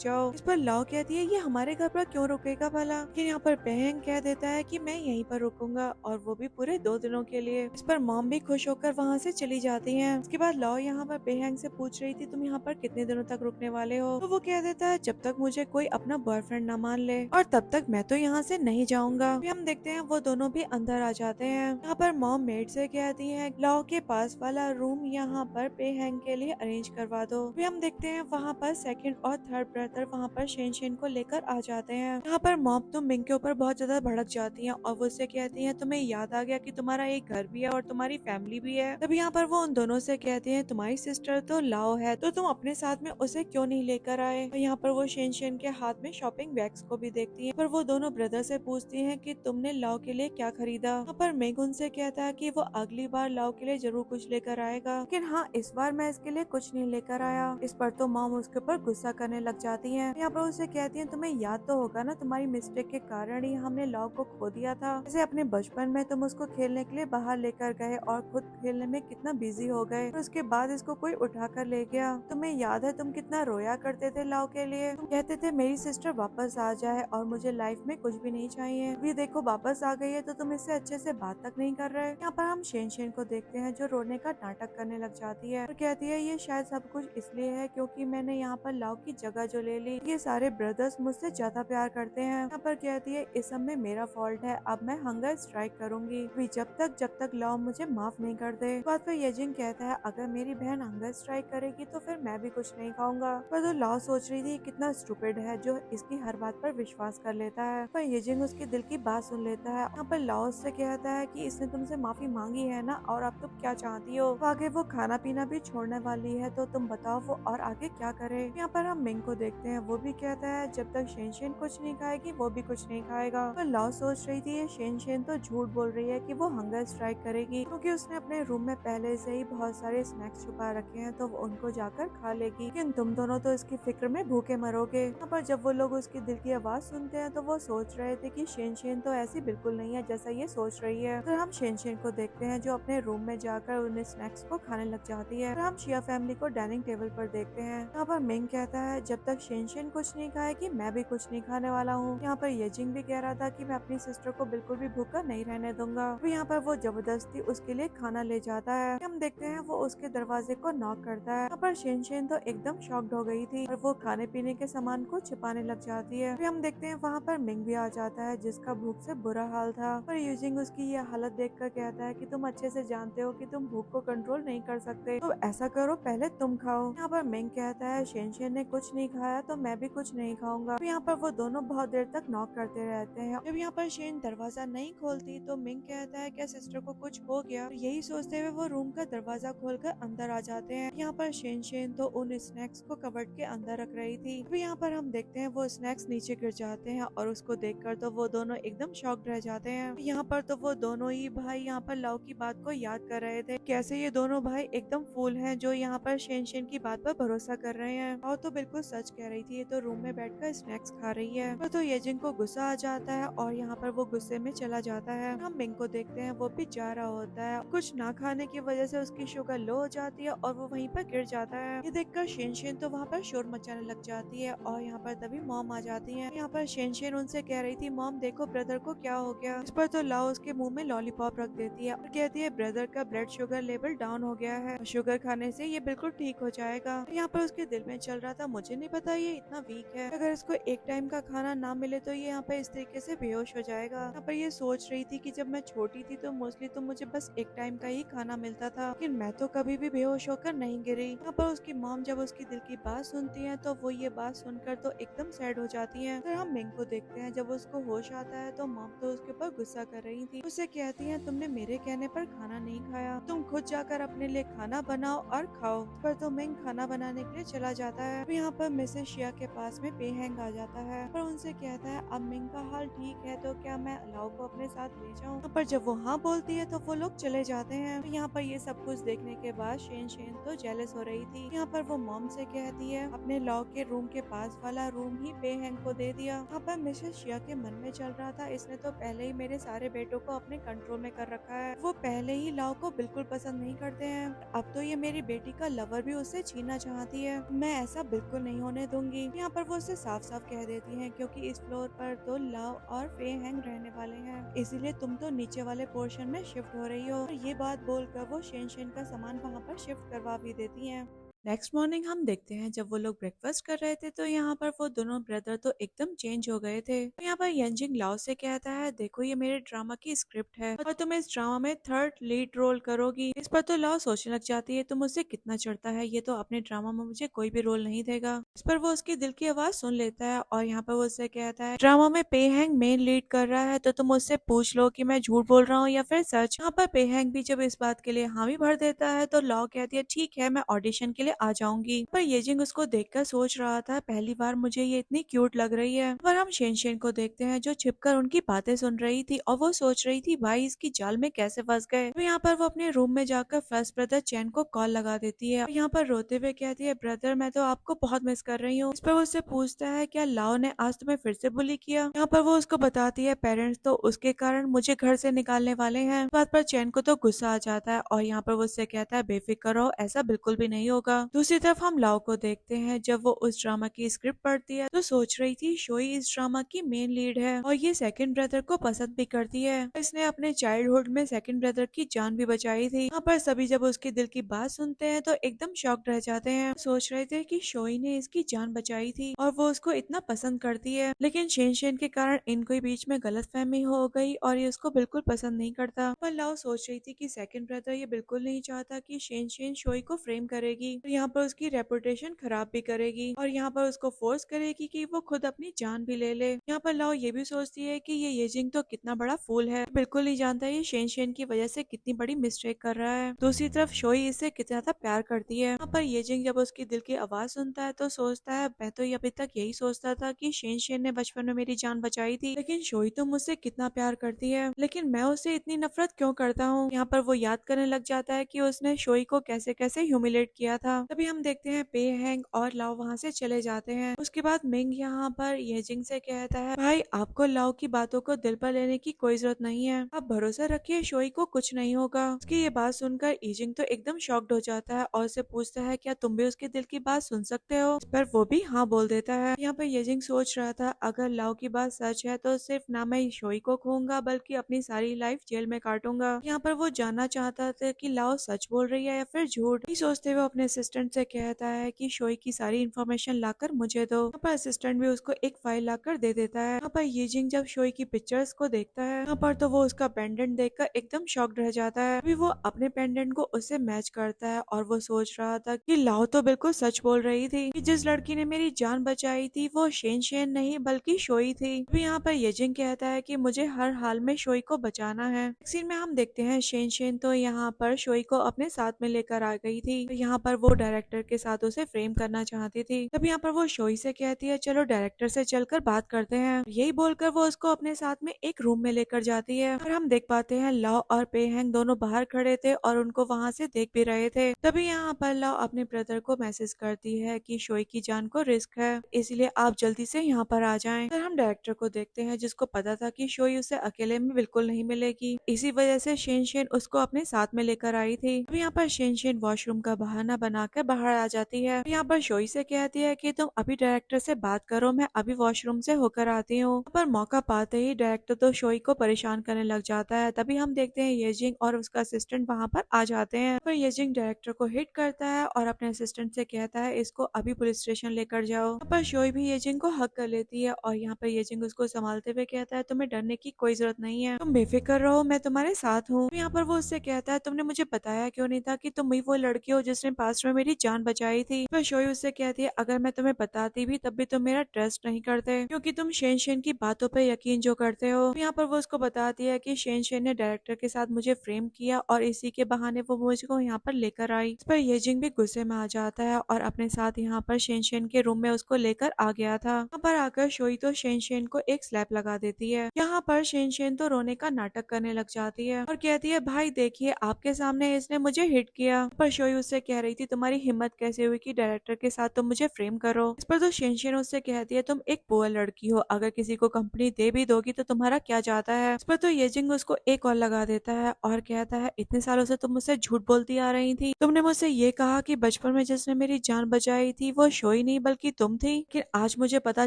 जाओ। इस पर लव कहती है ये हमारे घर पर क्यों रुकेगा भला। लेकिन यहाँ पर पेहंग कह देता है कि मैं यहीं पर रुकूंगा और वो भी पूरे 2 दिनों के लिए। इस पर मॉम भी खुश होकर वहाँ से चली जाती है। उसके बाद लव यहाँ पर पेहंग से पूछ रही थी तुम यहाँ पर कितने दिनों तक रुकने वाले हो। तो वो कह देता है जब तक मुझे कोई अपना बॉयफ्रेंड न मान ले और तब तक मैं तो यहाँ से नहीं जाऊंगा। फिर हम देखते हैं वो दोनों भी अंदर आ जाते हैं। यहाँ पर मॉम मेड से कहती है लव के पास वाला रूम यहाँ पर पेहंग के लिए अरेंज करवा दो। फिर हम देखते हैं वहाँ पर सेकंड और थर्ड ब्रदर वहाँ पर शेन को लेकर आ जाते हैं। यहाँ पर मॉम तो मिंग के ऊपर बहुत ज्यादा भड़क जाती है और वो उससे कहती है तुम्हें याद आ गया कि तुम्हारा एक घर भी है और तुम्हारी फैमिली भी है। तभी यहाँ पर वो उन दोनों से कहती है तुम्हारी सिस्टर तो लाओ है तो तुम अपने साथ में उसे क्यों नहीं लेकर आए। तो यहाँ पर वो शेन के हाथ में शॉपिंग बैग्स को भी देखती है पर वो दोनों ब्रदर से पूछती है कि तुमने लाओ के लिए क्या खरीदा। यहाँ पर मेग उनसे कहता है कि वो अगली बार लाओ के लिए जरूर कुछ लेकर आएगा लेकिन हाँ इस बार मैं इसके लिए कुछ नहीं लेकर आया। इस पर तो मॉम उसके ऊपर गुस्सा करने लग जाती है। यहाँ पर उसे कहती है तुम्हें याद तो होगा ना तुम्हारी मिस्टेक के कारण ही हमने लाओ को खो दिया था। जैसे अपने बचपन में तुम उसको खेलने के लिए बाहर लेकर गए और खुद खेलने में कितना बिजी हो गए और उसके बाद इसको कोई उठा कर ले गया। तुम्हें याद है तुम कितना रोया करते थे लाओ के लिए। तुम कहते थे मेरी सिस्टर वापस आ जाए और मुझे लाइफ में कुछ भी नहीं चाहिए। अभी देखो वापस आ गई है तो तुम इससे अच्छे से बात तक नहीं कर रहे। यहाँ पर हम शेन को देखते हैं जो रोने का नाटक करने लग जाती है और कहती है ये शायद सब कुछ इसलिए है क्योंकि मैंने यहाँ पर लाओ की जगह जो ले ली। ये सारे ब्रदर्स मुझसे ज्यादा प्यार करते हैं। यहाँ पर कहती है इस सब में मेरा फॉल्ट है अब मैं हंगर स्ट्राइक करूंगी अभी जब तक लाओ मुझे माफ नहीं कर दे। बात पर येजिंग कहता है अगर मेरी बहन हंगर स्ट्राइक करेगी तो फिर मैं भी कुछ नहीं खाऊंगा। पर तो लाओ सोच रही थी कितना स्टूपिड है जो इसकी हर बात पर विश्वास कर लेता है। पर येजिंग उसके दिल की बात सुन लेता है। यहाँ पर लाओ से कहता है कि इसने तुमसे माफी मांगी है ना और अब तुम क्या चाहती हो। तो आगे वो खाना पीना भी छोड़ने वाली है तो तुम बताओ वो और आगे क्या करे। यहाँ पर हम मिंग को देखते हैं वो भी कहता है जब तक शेन कुछ नहीं खाएगी वो भी कुछ नहीं खाएगा। पर लाओ सोच रही थी ये शेन तो झूठ बोल रही है कि वो हंगर स्ट्राइक करेगी क्योंकि उसने अपने रूम में पहले से ही बहुत सारे स्नैक्स छुपा रखे हैं तो वो उनको जाकर खा लेगी। लेकिन तुम दोनों तो इसकी फिक्र में भूखे मरोगे। यहाँ पर जब वो लोग उसके दिल की आवाज सुनते हैं तो वो सोच रहे थे कि शेन तो ऐसी बिल्कुल नहीं है जैसा ये सोच रही है। तो हम शेन को देखते हैं जो अपने रूम में जाकर उन स्नैक्स को खाने लग जाती है। तो हम शिया फैमिली को डाइनिंग टेबल पर देखते हैं। यहाँ पर मिंग कहता है जब तक शेन कुछ नहीं खाएगी मैं भी कुछ नहीं खाने वाला हूँ। यहाँ पर येजिंग भी कह रहा था कि मैं अपनी सिस्टर को बिल्कुल भी भूखा नहीं रहने दूंगा। तो यहाँ पर वो जबरदस्ती उसके लिए खाना ले जाता है। हम देखते हैं वो उसके दरवाजे को नॉक करता है। यहाँ पर शेन तो एकदम शॉक्ड हो गई थी और वो खाने पीने के सामान को छिपाने लग जाती है। फिर हम देखते हैं वहाँ पर मिंग भी आ जाता है जिसका भूख से बुरा हाल था। पर यूजिंग उसकी ये हालत देखकर कहता है कि तुम अच्छे से जानते हो कि तुम भूख को कंट्रोल नहीं कर सकते तो ऐसा करो पहले तुम खाओ। यहाँ पर मिंग कहता है शेन ने कुछ नहीं खाया तो मैं भी कुछ नहीं खाऊंगा। तो यहाँ पर वो दोनों बहुत देर तक नॉक करते रहते हैं। जब यहाँ पर शेन दरवाजा नहीं खोलती तो मिंग कहता है क्या सिस्टर को कुछ हो गया। तो यही सोचते हुए वो रूम का दरवाजा खोलकर अंदर आ जाते हैं। यहाँ पर शेन तो उन स्नैक्स को कबर्ड के अंदर रख रही थी। फिर यहाँ पर हम देखते हैं वो स्नैक्स नीचे गिर जाते हैं और उसको देखकर तो वो दोनों एकदम शॉक्ड रह जाते हैं। यहाँ पर तो वो दोनों ही भाई यहाँ पर लव की बात को याद कर रहे थे कैसे ये दोनों भाई एकदम फूल हैं जो यहाँ पर शेन की बात पर भरोसा कर रहे हैं। और तो बिल्कुल सच कह रही थी ये तो रूम में बैठकर स्नैक्स खा रही है। तो येजिंग को गुस्सा आ जाता है और यहाँ पर वो गुस्से में चला जाता है। हम मिंग को देखते हैं वो भी जा रहा होता है। कुछ ना खाने की वजह से उसकी शुगर लो हो जाती है और वो वहीं पर गिर जाता है। ये देखकर शेन तो वहाँ पर शोर मचाने लग जाती है और यहाँ पर तभी मॉम आ जाती है। यहाँ पर शेन उनसे कह रही थी मॉम देखो ब्रदर को क्या हो गया। इस पर तो लाओ उसके मुंह में लॉलीपॉप रख देती है और कहती है ब्रदर का ब्लड शुगर लेवल डाउन हो गया है और शुगर खाने से ये बिल्कुल ठीक हो जाएगा। यहाँ पर उसके दिल में चल रहा था मुझे नहीं पता ये इतना वीक है अगर इसको एक टाइम का खाना ना मिले तो ये यहाँ पर इस तरीके से बेहोश हो जाएगा। यहाँ पर ये सोच रही थी कि जब मैं छोटी थी तो मोस्टली तो मुझे बस एक टाइम का ही खाना मिलता था लेकिन मैं तो कभी भी बेहोश होकर नहीं गिरी। यहाँ पर उसकी मॉम जब उसकी दिल की बात सुनती है तो वो ये बात सुनकर तो एकदम सैड हो जाती है। फिर हम मिंग को देखते हैं जब उसको होश आता है तो मॉम तो उसके ऊपर गुस्सा कर रही थी। उसे कहती है तुमने मेरे कहने पर खाना नहीं खाया तुम खुद जाकर अपने लिए खाना बनाओ और खाओ। पर तो मिंग खाना बनाने के लिए चला जाता है। यहाँ पर मिसेस शिया के पास में पेहंग आ जाता है पर उनसे कहता है अब मिंग का हाल ठीक है तो क्या मैं लाओ को अपने साथ ले जाऊँ। पर जब वो हाँ बोलती है तो वो लोग चले जाते हैं। यहाँ पर ये सब कुछ देखने के बाद शेन तो जेलस हो रही थी। यहाँ पर वो मॉम से कहती है अपने लॉ के रूम के पास वाला रूम ही पेहंग को दे दिया। यहाँ पर मिसेस शिया के मन में चल रहा था इसने तो पहले ही मेरे सारे बेटों को अपने कंट्रोल में कर रखा है। वो पहले ही लाओ को बिल्कुल पसंद नहीं करते हैं। अब तो ये मेरी बेटी का लवर भी उससे छीनना चाहती है। मैं ऐसा बिल्कुल नहीं होने दूंगी। यहाँ पर वो उसे साफ साफ कह देती है, क्योंकि इस फ्लोर पर तो लाओ और फे हैंग रहने वाले हैं, इसीलिए तुम तो नीचे वाले पोर्शन में शिफ्ट हो रही हो। और ये बात बोलकर वो शेन शेन का सामान वहाँ पर शिफ्ट करवा भी देती है। नेक्स्ट मॉर्निंग हम देखते हैं जब वो लोग ब्रेकफास्ट कर रहे थे तो यहाँ पर वो दोनों ब्रदर तो एकदम चेंज हो गए थे। तो यहाँ पर यंजिंग लाओ से कहता है, देखो ये मेरे ड्रामा की स्क्रिप्ट है और तुम इस ड्रामा में थर्ड लीड रोल करोगी। इस पर तो लाओ सोचने लग जाती है, तुम मुझसे कितना चढ़ता है, ये तो अपने ड्रामा में मुझे कोई भी रोल नहीं देगा। इस पर वो उसकी दिल की आवाज सुन लेता है और यहाँ पर वो उससे कहता है, ड्रामा में पे हैंग मेन लीड कर रहा है तो तुम मुझसे पूछ लो कि मैं झूठ बोल रहा हूँ या फिर सच। यहाँ पर पे हैंग भी जब इस बात के लिए हामी भर देता है तो लाओ कहती है, ठीक है मैं ऑडिशन के लिए आ जाऊंगी। पर येजिंग उसको देखकर सोच रहा था, पहली बार मुझे ये इतनी क्यूट लग रही है। पर हम शेन शेन को देखते हैं जो छिपकर उनकी बातें सुन रही थी और वो सोच रही थी भाई इसकी जाल में कैसे फंस गए। तो यहाँ पर वो अपने रूम में जाकर फर्स्ट ब्रदर चैन को कॉल लगा देती है और यहाँ पर रोते हुए कहती है, ब्रदर मैं तो आपको बहुत मिस कर रही हूँ। इस पर वो उससे पूछता है, क्या लाओ ने आज तुम्हें फिर से बुली किया। यहाँ पर वो उसको बताती है, पेरेंट्स तो उसके कारण मुझे घर से निकालने वाले हैं। इस बात पर चैन को तो गुस्सा आ जाता है और यहाँ पर वो उससे कहता है, बेफिक्र रहो ऐसा बिल्कुल भी नहीं होगा। दूसरी तरफ हम लाओ को देखते हैं जब वो उस ड्रामा की स्क्रिप्ट पढ़ती है तो सोच रही थी शोई इस ड्रामा की मेन लीड है और ये सेकंड ब्रदर को पसंद भी करती है। इसने अपने चाइल्डहुड में सेकंड ब्रदर की जान भी बचाई थी। यहाँ पर सभी जब उसके दिल की बात सुनते हैं तो एकदम शॉक्ड रह जाते हैं। सोच रहे थे कि शोई ने इसकी जान बचाई थी और वो उसको इतना पसंद करती है, लेकिन शेन शेन के कारण इनको बीच में गलतफहमी हो गई और ये उसको बिल्कुल पसंद नहीं करता। पर लाओ सोच रही थी कि सेकंड ब्रदर ये बिल्कुल नहीं चाहता कि शेन शेन शोई को फ्रेम करेगी, तो यहाँ पर उसकी रेपुटेशन खराब भी करेगी और यहाँ पर उसको फोर्स करेगी कि वो खुद अपनी जान भी ले ले। यहाँ पर लाओ ये भी सोचती है कि ये येजिंग तो कितना बड़ा फूल है, बिल्कुल नहीं जानता ये शेन शेन की वजह से कितनी बड़ी मिस्टेक कर रहा है। दूसरी तरफ शोई इससे कितना ज्यादा प्यार करती है। यहाँ पर येजिंग जब उसकी दिल की आवाज सुनता है तो सोचता है, मैं तो अभी तक यही सोचता था कि शेन शेन ने बचपन में मेरी जान बचाई थी, लेकिन शोई तो मुझसे कितना प्यार करती है, लेकिन मैं उससे इतनी नफरत क्यों करता हूँ। यहाँ पर वो याद करने लग जाता है कि उसने शोई को कैसे कैसे ह्यूमिलेट किया था। तभी हम देखते हैं पे हैंग और लाओ वहाँ से चले जाते हैं। उसके बाद मिंग यहाँ पर येजिंग से कहता है, भाई आपको लाओ की बातों को दिल पर लेने की कोई जरूरत नहीं है, आप भरोसा रखिए शोई को कुछ नहीं होगा। उसकी ये बात सुनकर येजिंग तो एकदम शॉक्ड हो जाता है और उसे पूछता है, क्या तुम भी उसके दिल की बात सुन सकते हो। इस पर वो भी हाँ बोल देता है। यहाँ पर येजिंग सोच रहा था, अगर लाओ की बात सच है तो सिर्फ ना मैं शोई को खोऊंगा बल्कि अपनी सारी लाइफ जेल में काटूंगा। यहाँ पर वो जानना चाहता था कि लाओ सच बोल रही है या फिर झूठ। सोचते हुए अपने असिस्टेंट से कहता है कि शोई की सारी इन्फॉर्मेशन लाकर मुझे दो। यहाँ पर असिस्टेंट भी उसको एक फाइल लाकर दे देता है। यहाँ पर येजिंग जब शोई की पिक्चर्स को देखता है यहाँ पर तो वो उसका पेंडेंट देखकर एकदम शॉक्ड रह जाता है। अभी वो अपने पेंडेंट को उससे मैच करता है और वो सोच रहा था कि लाओ तो बिल्कुल सच बोल रही थी कि जिस लड़की ने मेरी जान बचाई थी वो शेन शेन नहीं बल्कि शोई थी। अभी यहाँ पर येजिंग कहता है कि मुझे हर हाल में शोई को बचाना है। सीन में हम देखते हैं शेन शेन तो यहाँ पर शोई को अपने साथ में लेकर आ गई थी। तो यहाँ पर वो डायरेक्टर के साथ उसे फ्रेम करना चाहती थी। तब यहाँ पर वो शोई से कहती है, चलो डायरेक्टर से चलकर बात करते हैं। यही बोलकर वो उसको अपने साथ में एक रूम में लेकर जाती है और हम देख पाते हैं लाओ और पे हैंग दोनों बाहर खड़े थे और उनको वहाँ से देख भी रहे थे। तभी यहाँ पर लाओ अपने ब्रदर को मैसेज करती है कि शोई की जान को रिस्क है, इसलिए आप जल्दी से यहाँ पर आ जाएं। फिर हम डायरेक्टर को देखते हैं जिसको पता था कि शोई उसे अकेले में बिल्कुल नहीं मिलेगी, इसी वजह से शेन शेन उसको अपने साथ में लेकर आई थी। अब यहाँ पर शेन शेन वॉशरूम का बहाना बनाकर बाहर आ जाती है। यहाँ पर शोई से कहती है कि तुम अभी डायरेक्टर से बात करो, मैं अभी वॉशरूम से होकर आती हूँ। पर मौका पाते ही डायरेक्टर तो शोई को परेशान करने लग जाता है। तभी हम देखते हैं येजिंग और उसका असिस्टेंट वहाँ पर आ जाते हैं। पर येजिंग डायरेक्टर को हिट करता है और अपने असिस्टेंट से कहता है इसको अभी पुलिस स्टेशन लेकर जाओ। यहाँ पर शोई भी येजिंग को हक कर लेती है और यहाँ पर येजिंग उसको संभालते हुए कहता है, तुम्हें डरने की कोई जरूरत नहीं है, तुम बेफिक्र रहो, मैं तुम्हारे साथ हूँ। यहाँ पर वो उससे कहता है, तुमने मुझे बताया क्यों नहीं था कि तुम ही वो लड़की हो जिसने पास्ट में मेरी जान बचाई थी। पर शोई उससे कहती है, अगर मैं तुम्हें बताती भी तब भी तुम मेरा ट्रस्ट नहीं करते क्योंकि तुम शेन शेन की बातों पर यकीन जो करते हो। यहाँ पर वो उसको बताती है कि शेन शेन ने डायरेक्टर के साथ मुझे फ्रेम किया और इसी के बहाने वो मुझको यहाँ पर लेकर आई। इस पर येजिंग भी गुस्से में आ जाता है और अपने साथ यहाँ पर शेन शेन के रूम में उसको लेकर आ गया था। यहाँ पर आकर शोई तो शेन शेन को एक स्लैप लगा देती है। यहाँ पर शेन शेन तो रोने का नाटक करने लग जाती है और कहती है, भाई देखिए आपके सामने इसने मुझे हिट किया। पर शोई उससे कह रही थी, तुम्हारी हिम्मत कैसे हुई कि डायरेक्टर के साथ तुम मुझे फ्रेम करो। इस पर तो शेनशेन उससे कहती है तुम एक पुअर लड़की हो, अगर किसी को कंपनी दे भी दोगी तो तुम्हारा क्या जाता है। इस पर तो येजिंग उसको एक और लगा देता है और कहता है इतने सालों से तुम मुझसे झूठ बोलती आ रही थी, तुमने मुझसे ये कहा कि बचपन में जिसने मेरी जान बचाई थी वो शोई नहीं बल्कि तुम थी, लेकिन आज मुझे पता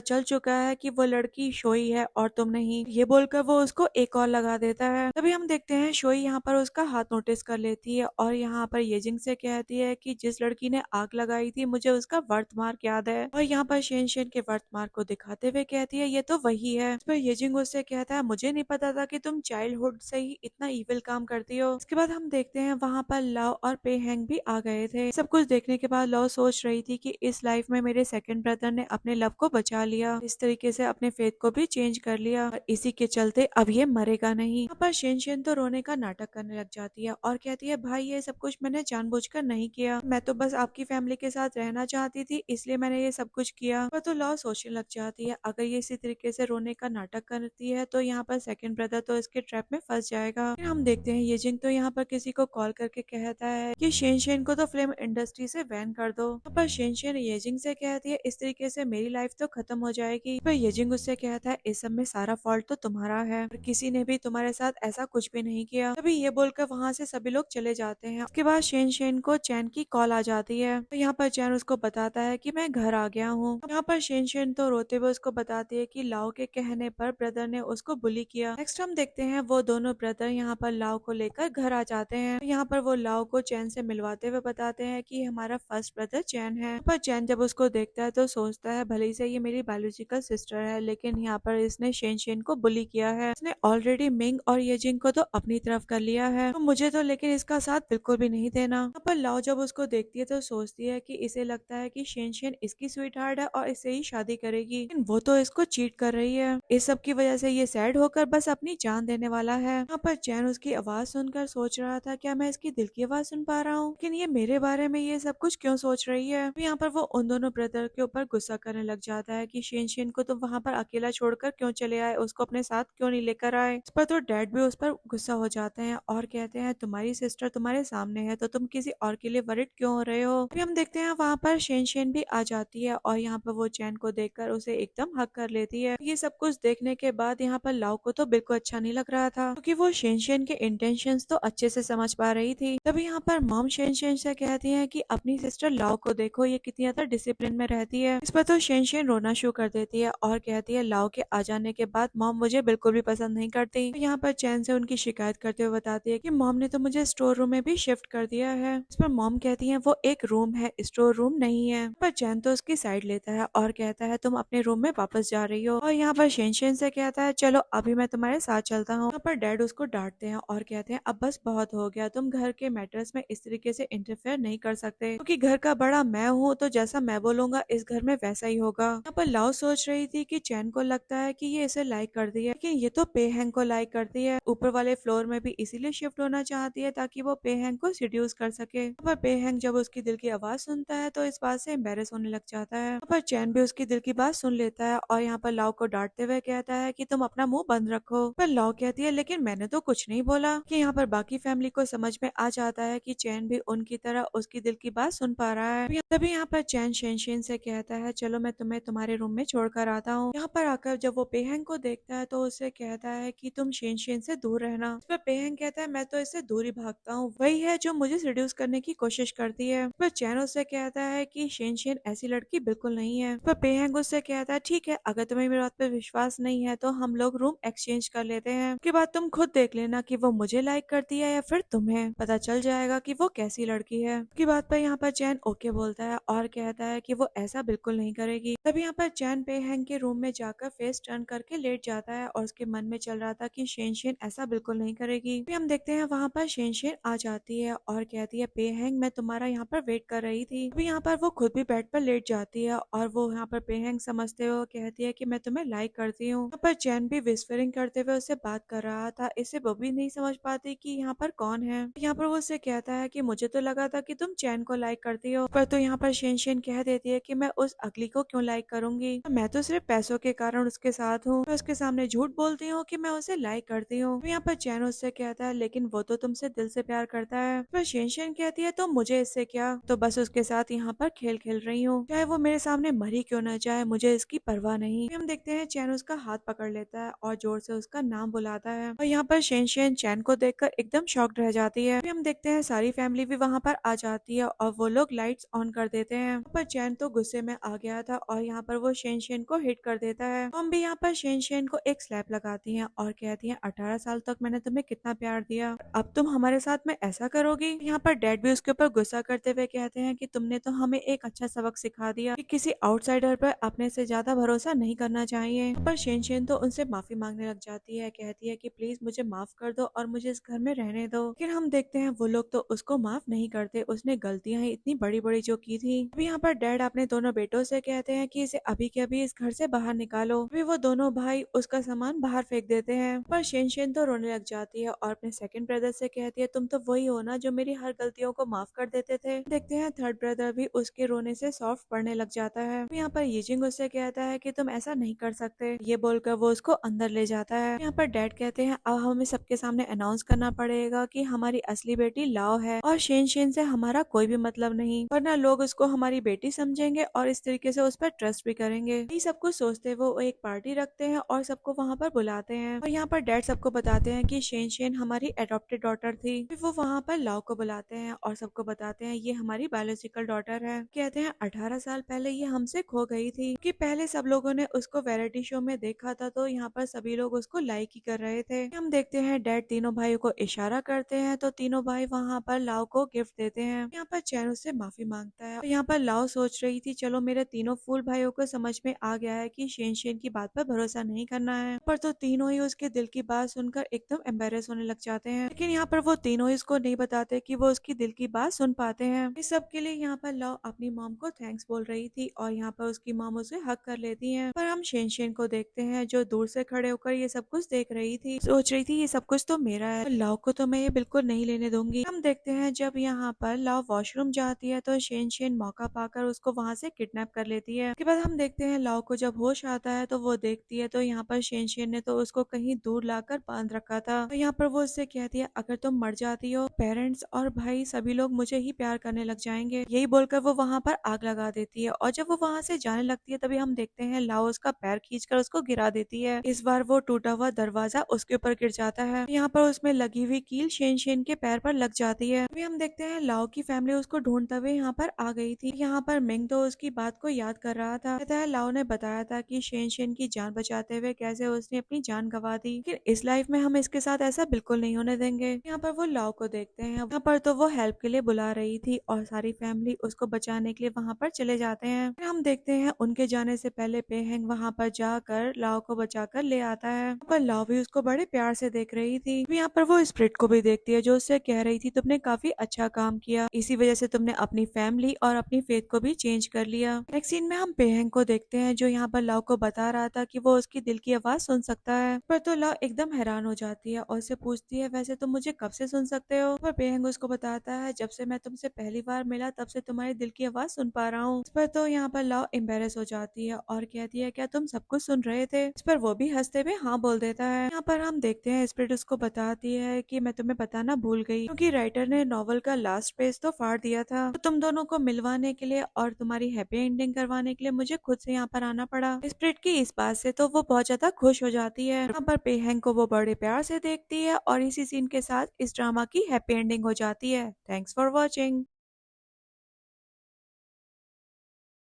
चल चुका है कि वो लड़की शोई है और तुम नहीं। ये बोलकर वो उसको एक और लगा देता है। तभी हम देखते हैं शोई यहाँ पर उसका हाथ नोटिस कर लेती है और यहाँ पर येजिंग से कहती है कि जिस लड़की ने आग लगाई थी मुझे उसका बर्थमार्क याद है, और यहाँ पर शेन शेन के बर्थमार्क को दिखाते हुए कहती है ये तो वही है। इस पर येजिंग उससे कहता है मुझे नहीं पता था कि तुम चाइल्डहुड से ही इतना इविल काम करती हो। इसके बाद हम देखते हैं वहाँ पर लव और पे हैंग भी आ गए थे। सब कुछ देखने के बाद लव सोच रही थी कि इस लाइफ में मेरे सेकंड ब्रदर ने अपने लव को बचा लिया, इस तरीके से अपने फेथ को भी चेंज कर लिया और इसी के चलते अब ये मरेगा नहीं। यहाँ पर शेन शेन तो रोने का नाटक करने लग जाती है और कहती है भाई ये सब कुछ मैंने जानबूझकर नहीं किया, मैं तो बस आपकी फैमिली के साथ रहना चाहती थी इसलिए मैंने ये सब कुछ किया। पर तो लव सोचने लग जाती है अगर ये इसी तरीके से रोने का नाटक करती है तो यहाँ पर सेकंड ब्रदर तो इसके ट्रैप में फंस जाएगा। फिर हम देखते हैं येजिंग तो यहाँ पर किसी को कॉल करके कहता है कि शेन शेन को तो फिल्म इंडस्ट्री से बैन कर दो। यहाँ पर शेन शेन येजिंग से कहती है इस तरीके से मेरी लाइफ तो खत्म हो जाएगी। पर येजिंग उससे कहता है इस सब में सारा फॉल्ट तो तुम्हारा है और किसी ने भी तुम्हारे साथ ऐसा कुछ भी नहीं किया। तभी ये बोलकर वहाँ से सभी लोग चले जाते हैं। उसके बाद शेन शेन को चैन की कॉल आ जाती है तो यहाँ पर चैन उसको बताता है कि मैं घर आ गया हूँ। यहाँ पर शेन शेन तो रोते हुए उसको बताती है कि लाओ के कहने पर ब्रदर ने उसको बुली किया। नेक्स्ट हम देखते हैं वो दोनों ब्रदर यहाँ पर लाओ को लेकर घर आ जाते हैं। यहाँ पर वो लाओ को चैन से मिलवाते हुए बताते हैं कि हमारा फर्स्ट ब्रदर चैन है। पर चैन जब उसको देखता है तो सोचता है भले से ये मेरी बायोलॉजिकल सिस्टर है लेकिन यहाँ पर इसने शेन शेन को बुली किया है, इसने ऑलरेडी मिंग और येजिंग को तो अपनी तरफ कर लिया है, तो मुझे तो लेकिन इसका साथ बिल्कुल भी नहीं देना। यहाँ पर लाओ जब उसको देखती है तो सोचती है कि इसे लगता है कि शेन शेन इसकी स्वीट हार्ट है और इससे ही शादी करेगी, लेकिन वो तो इसको चीट कर रही है। इस सब की वजह से ये सैड होकर बस अपनी जान देने वाला है। यहाँ पर चैन उसकी आवाज सुनकर सोच रहा था क्या मैं इसकी दिल की आवाज सुन पा रहा हूँ, लेकिन ये मेरे बारे में ये सब कुछ क्यों सोच रही है। तो यहाँ पर वो उन दोनों ब्रदर के ऊपर गुस्सा करने लग जाता है कि शेन शेन को तुम वहाँ पर अकेला छोड़कर क्यों चले आए, उसको अपने साथ क्यों नहीं लेकर आए। इस पर तो डैड भी उस पर गुस्सा हो जाते हैं और कहते हैं तुम्हारी सिस्टर तुम्हारे सामने है तो तुम किसी और के लिए वरिड क्यों हो रहे हो। फिर हम देखते हैं वहाँ पर शेन शेन भी आ जाती है और यहाँ पर वो चैन को देखकर उसे एकदम हक कर लेती है। ये सब कुछ देखने के बाद यहाँ पर लाओ को तो बिल्कुल अच्छा नहीं लग रहा था क्योंकि वो शेन शेन के इंटेंशंस तो अच्छे से समझ पा रही थी। तभी यहाँ पर मॉम शेन शेन से कहती है कि अपनी सिस्टर लाओ को देखो ये कितनी ज्यादा डिसिप्लिन में रहती है। इस पर तो शेन शेन रोना शुरू कर देती है और कहती है लाओ के आ जाने के बाद मॉम मुझे बिल्कुल भी पसंद नहीं करती। तो यहाँ पर चैन से उनकी शिकायत करते हुए बताती है कि मॉम ने तो मुझे स्टोर रूम में भी शिफ्ट कर दिया है। इस पर मॉम कहती है वो एक रूम है स्टोर रूम नहीं है। पर चैन तो उसकी साइड लेता है और कहता है तुम अपने रूम में वापस जा रही हो, और यहाँ पर शेन शेन से कहता है चलो अभी मैं तुम्हारे साथ चलता हूँ। यहाँ पर डैड उसको डांटते हैं और कहते हैं अब बस बहुत हो गया, तुम घर के मैटर्स में इस तरीके से इंटरफेयर नहीं कर सकते क्योंकि घर का बड़ा मैं हूँ तो जैसा मैं बोलूंगा इस घर में वैसा ही होगा। यहाँ पर लाओ सोच रही थी कि चैन को लगता है कि ये इसे लाइक कर दी है लेकिन ये तो पे हैंग को लाइक करती है, ऊपर वाले फ्लोर में भी इसीलिए शिफ्ट होना चाहती है ताकि वो पे हैंग को सिड्यूस कर सके। यहाँ पर पे हैंग जब उसकी दिल की आवाज सुनता है तो इस बात से एम्बेरस होने लग जाता है। यहाँ पर चैन भी उसकी दिल की बात सुन लेता है और यहाँ पर लाओ को डांटते हुए कहता है कि तुम अपना मुंह बंद रखो। पर लाओ कहती है लेकिन मैंने तो कुछ नहीं बोला। कि यहाँ पर बाकी फैमिली को समझ में आ जाता है कि चैन भी उनकी तरह उसकी दिल की बात सुन पा रहा है। तभी यहाँ पर चैन शेन शेन से कहता है चलो मैं तुम्हें तुम्हारे रूम में छोड़कर आता हूँ। यहाँ पर आकर जब वो पेहंग को देखता है तो उसे कहता है कि तुम शेन शेन से दूर रहना। इस पर पेहंग कहता है मैं तो इससे दूर ही भागता हूँ, वही है जो मुझे सिड्यूस करने की कोशिश करती है। पर चैन उससे कहता है कि शेन शेन ऐसी लड़की बिल्कुल नहीं है। पर पेहंग उससे कहता है ठीक है अगर तुम्हें मेरी बात पे विश्वास नहीं है तो हम लोग रूम एक्सचेंज कर लेते हैं, उसके बाद तुम खुद देख लेना कि वो मुझे लाइक करती है या फिर तुम्हें, पता चल जाएगा कि वो कैसी लड़की है। उसकी बात पर यहाँ पर चैन ओके बोलता है और कहता है कि वो ऐसा बिल्कुल नहीं करेगी। तभी यहाँ पर चैन पेहंग के रूम में जाकर फेस टर्न करके लेट जाता है और उसके मन में चल रहा था कि शेन शेन ऐसा बिल्कुल नहीं करेगी। फिर हम देखते हैं वहाँ पर शेन शेन आ जाती है और कहती है पेहंग मैं तुम्हारा यहाँ पर वेट कर रही थी। अभी यहाँ पर वो खुद भी बेड पर लेट जाती है और वो यहाँ पर पेहंग समझते हुए कहती है कि मैं तुम्हें लाइक करती हूँ। यहाँ पर चैन भी विस्परिंग करते हुए उससे बात कर रहा था, इसे वो भी नहीं समझ पाती कि यहाँ पर कौन है। यहाँ पर वो उससे कहता है कि मुझे तो लगा था कि तुम चैन को लाइक करती हो, पर तो यहाँ पर शेन शेन कह देती है कि मैं उस अगली को क्यों लाइक करूंगी, मैं तो सिर्फ पैसों के कारण उसके साथ हूँ। मैं उसके सामने झूठ बोलती हूँ कि मैं उसे लाइक करती हूँ। यहाँ पर चैन उससे कहता है लेकिन वो तो तुमसे दिल से प्यार करता है। पर शेन शेन कहती है तो मुझे इससे क्या, तो बस उसके साथ यहाँ पर खेल खेल रही हूँ, चाहे वो मेरे सामने मरी क्यों न जाए, मुझे इसकी परवाह नहीं। हम देखते हैं चैन उसका हाथ पकड़ लेता है और जोर से उसका नाम बुलाता है और यहाँ पर शेन चैन को देखकर एकदम शॉक्ड रह जाती है। फिर हम देखते हैं सारी फैमिली भी वहाँ पर आ जाती है और वो लोग लाइट्स ऑन कर देते हैं। पर चैन तो गुस्से में आ गया था और यहाँ पर वो शेन को हिट कर देता है। हम भी यहाँ पर शेन को एक स्लैप लगाती हैं और कहती हैं 18 साल तक मैंने तुम्हें कितना प्यार दिया, अब तुम हमारे साथ में ऐसा करोगी। यहाँ पर डैड भी उसके ऊपर गुस्सा करते हुए कहते हैं कि तुमने तो हमें एक अच्छा सबक सिखा दिया कि किसी आउटसाइडर पर अपने से ज्यादा भरोसा नहीं करना चाहिए। पर शेन तो उनसे माफी मांगने लग जाती है, कहती है कि प्लीज मुझे माफ कर दो और मुझे इस घर में रहने दो। फिर हम देखते हैं वो लोग तो उसको माफ नहीं करते, उसने गलतियां ही इतनी बड़ी बड़ी जो की थी। अभी यहाँ पर डैड अपने दोनों बेटों से कहते हैं कि इसे अभी के अभी इस घर से बाहर निकालो। अभी वो दोनों भाई उसका सामान बाहर फेंक देते हैं। पर शेन तो रोने लग जाती है और अपने सेकंड ब्रदर से कहती है तुम तो वही हो ना जो मेरी हर गलतियों को माफ कर देते थे। देखते हैं थर्ड ब्रदर भी उसके रोने से सॉफ्ट पड़ने लग जाता है। यहाँ पर यीजिंग उससे कहता है कि तुम ऐसा नहीं कर सकते, ये बोलकर वो उसको अंदर ले जाता है। यहाँ पर डैड कहते हैं अब हमें सबके सामने अनाउंस करना पड़ेगा कि हमारी असली बेटी लाओ है और शेन से हमारा कोई भी मतलब नहीं, वरना लोग उसको हमारी बेटी समझेंगे और इस तरीके से उस पर ट्रस्ट भी करेंगे। ये सब कुछ सोचते वो एक पार्टी रखते हैं और सबको वहाँ पर बुलाते हैं और यहाँ पर डैड सबको बताते हैं कि शेन हमारी एडॉप्टेड डॉटर थी। फिर वो वहाँ पर लाओ को बुलाते हैं और सबको बताते हैं ये हमारी बायोलॉजिकल डॉटर है। कहते हैं 18 साल पहले ये हमसे खो गई थी कि पहले सब लोगों ने उसको वैरायटी शो में देखा था तो यहाँ पर सभी लोग उसको लाइक ही कर रहे थे। हम देखते हैं डैड तीनों भाइयों को इशारा करते हैं तो तीनों भाई वहाँ पर लाओ को गिफ्ट देते हैं। यहाँ पर चैन उससे माफी मांगता है। यहाँ पर लाओ सोच रही थी चलो मेरे तीनों फूल भाइयों को समझ में आ गया है कि शेन की बात पर भरोसा नहीं करना है, पर तो तीनों ही उसके दिल की बात सुनकर एकदम एम्बेरस होने लग जाते हैं। लेकिन यहाँ पर वो तीनों इसको नहीं बताते कि वो उसकी दिल की बात सुन पाते हैं। इस सब के लिए यहाँ पर लाओ अपनी मॉम को थैंक्स बोल रही थी और यहाँ पर उसकी मॉम उसे हक कर लेती है। पर हम शेन को देखते हैं जो दूर से खड़े होकर ये सब कुछ देख रही थी, सोच रही थी ये सब कुछ तो मेरा है, लाओ को तो मैं ये बिल्कुल नहीं लेने दूंगी। हम देखते हैं जब यहाँ पर लाओ वॉशरूम जाती है तो शेन मौका पाकर उसको वहाँ से किडनैप कर लेती है। उसके बाद हम देखते हैं लाओ को जब होश आता है तो वो देखती है तो यहाँ पर शेन ने तो उसको कहीं दूर लाकर बांध रखा था। तो यहाँ पर वो उससे कहती है अगर तुम मर जाती हो पेरेंट्स और भाई सभी लोग मुझे ही प्यार करने लग जाएंगे। यही बोलकर वो वहाँ पर आग लगा देती है और जब वो वहाँ से जाने लगती है तभी हम देखते हैं लाओ उसका पैर खींचकर उसको गिरा देती है। इस बार वो टूटा हुआ दरवाजा उसके ऊपर गिर जाता है। यहाँ पर उसमें लगी हुई कील शेन के पैर पर लग जाती है। अभी हम देखते हैं लाओ की फैमिली उसको ढूंढते हुए यहाँ पर आ गई थी। यहाँ पर मिंग तो उसकी बात को याद कर रहा था। कहता है लाओ ने बताया था कि शेन की जान बचाते हुए कैसे उसने अपनी जान गंवा दी, लेकिन इस लाइफ में हम इसके साथ ऐसा बिल्कुल नहीं होने देंगे। यहाँ पर वो लाओ को देखते हैं। यहाँ पर तो वो हेल्प के लिए बुला रही थी और सारी फैमिली उसको बचाने के लिए वहाँ पर चले जाते हैं। फिर हम देखते हैं उनके जाने से पहले पेहेंग वहाँ पर जाकर लाओ को बचाकर ले आता है। पर लाओ भी उसको बड़े प्यार से देख रही थी। यहाँ पर वो स्प्रिट को भी देखती है जो उससे कह रही थी तुमने काफी अच्छा काम किया, इसी वजह से तुमने अपनी फैमिली और अपनी फेथ को भी चेंज कर लिया। नेक्स्ट सीन में हम पेहेंग को देखते हैं जो यहाँ पर लाओ को बता रहा था कि वो उसकी दिल की आवाज सुन सकता है। पर तो लाओ एकदम हैरान हो जाती है और उसे पूछती है वैसे तुम मुझे कब से सुन सकते हो। पर पेहेंग उसको बताता है जब से मैं तुमसे पहली बार मिला तब से तुम्हारे दिल की आवाज सुन पा रहा हूँ। इस पर तो यहाँ पर लाओ एम्बेरस हो जाती है और कहती है क्या तुम सब कुछ सुन रहे थे। इस पर वो भी हंसते हुए हाँ बोल देता है। यहाँ पर हम देखते हैं स्पिरिट उसको बताती है कि मैं तुम्हें बताना भूल गई क्योंकि राइटर ने नॉवल का लास्ट पेज तो फाड़ दिया था, तो तुम दोनों को मिलवाने के लिए और तुम्हारी हैप्पी एंडिंग करवाने के लिए मुझे खुद से यहाँ पर आना पड़ा। स्पिरिट की इस बात से तो वो बहुत ज्यादा खुश हो जाती है। यहाँ पर पेहेंग को वो बड़े प्यार से देखती है और इसी सीन के साथ इस ड्रामा की हैप्पी एंडिंग हो जाती है। Thanks for watching.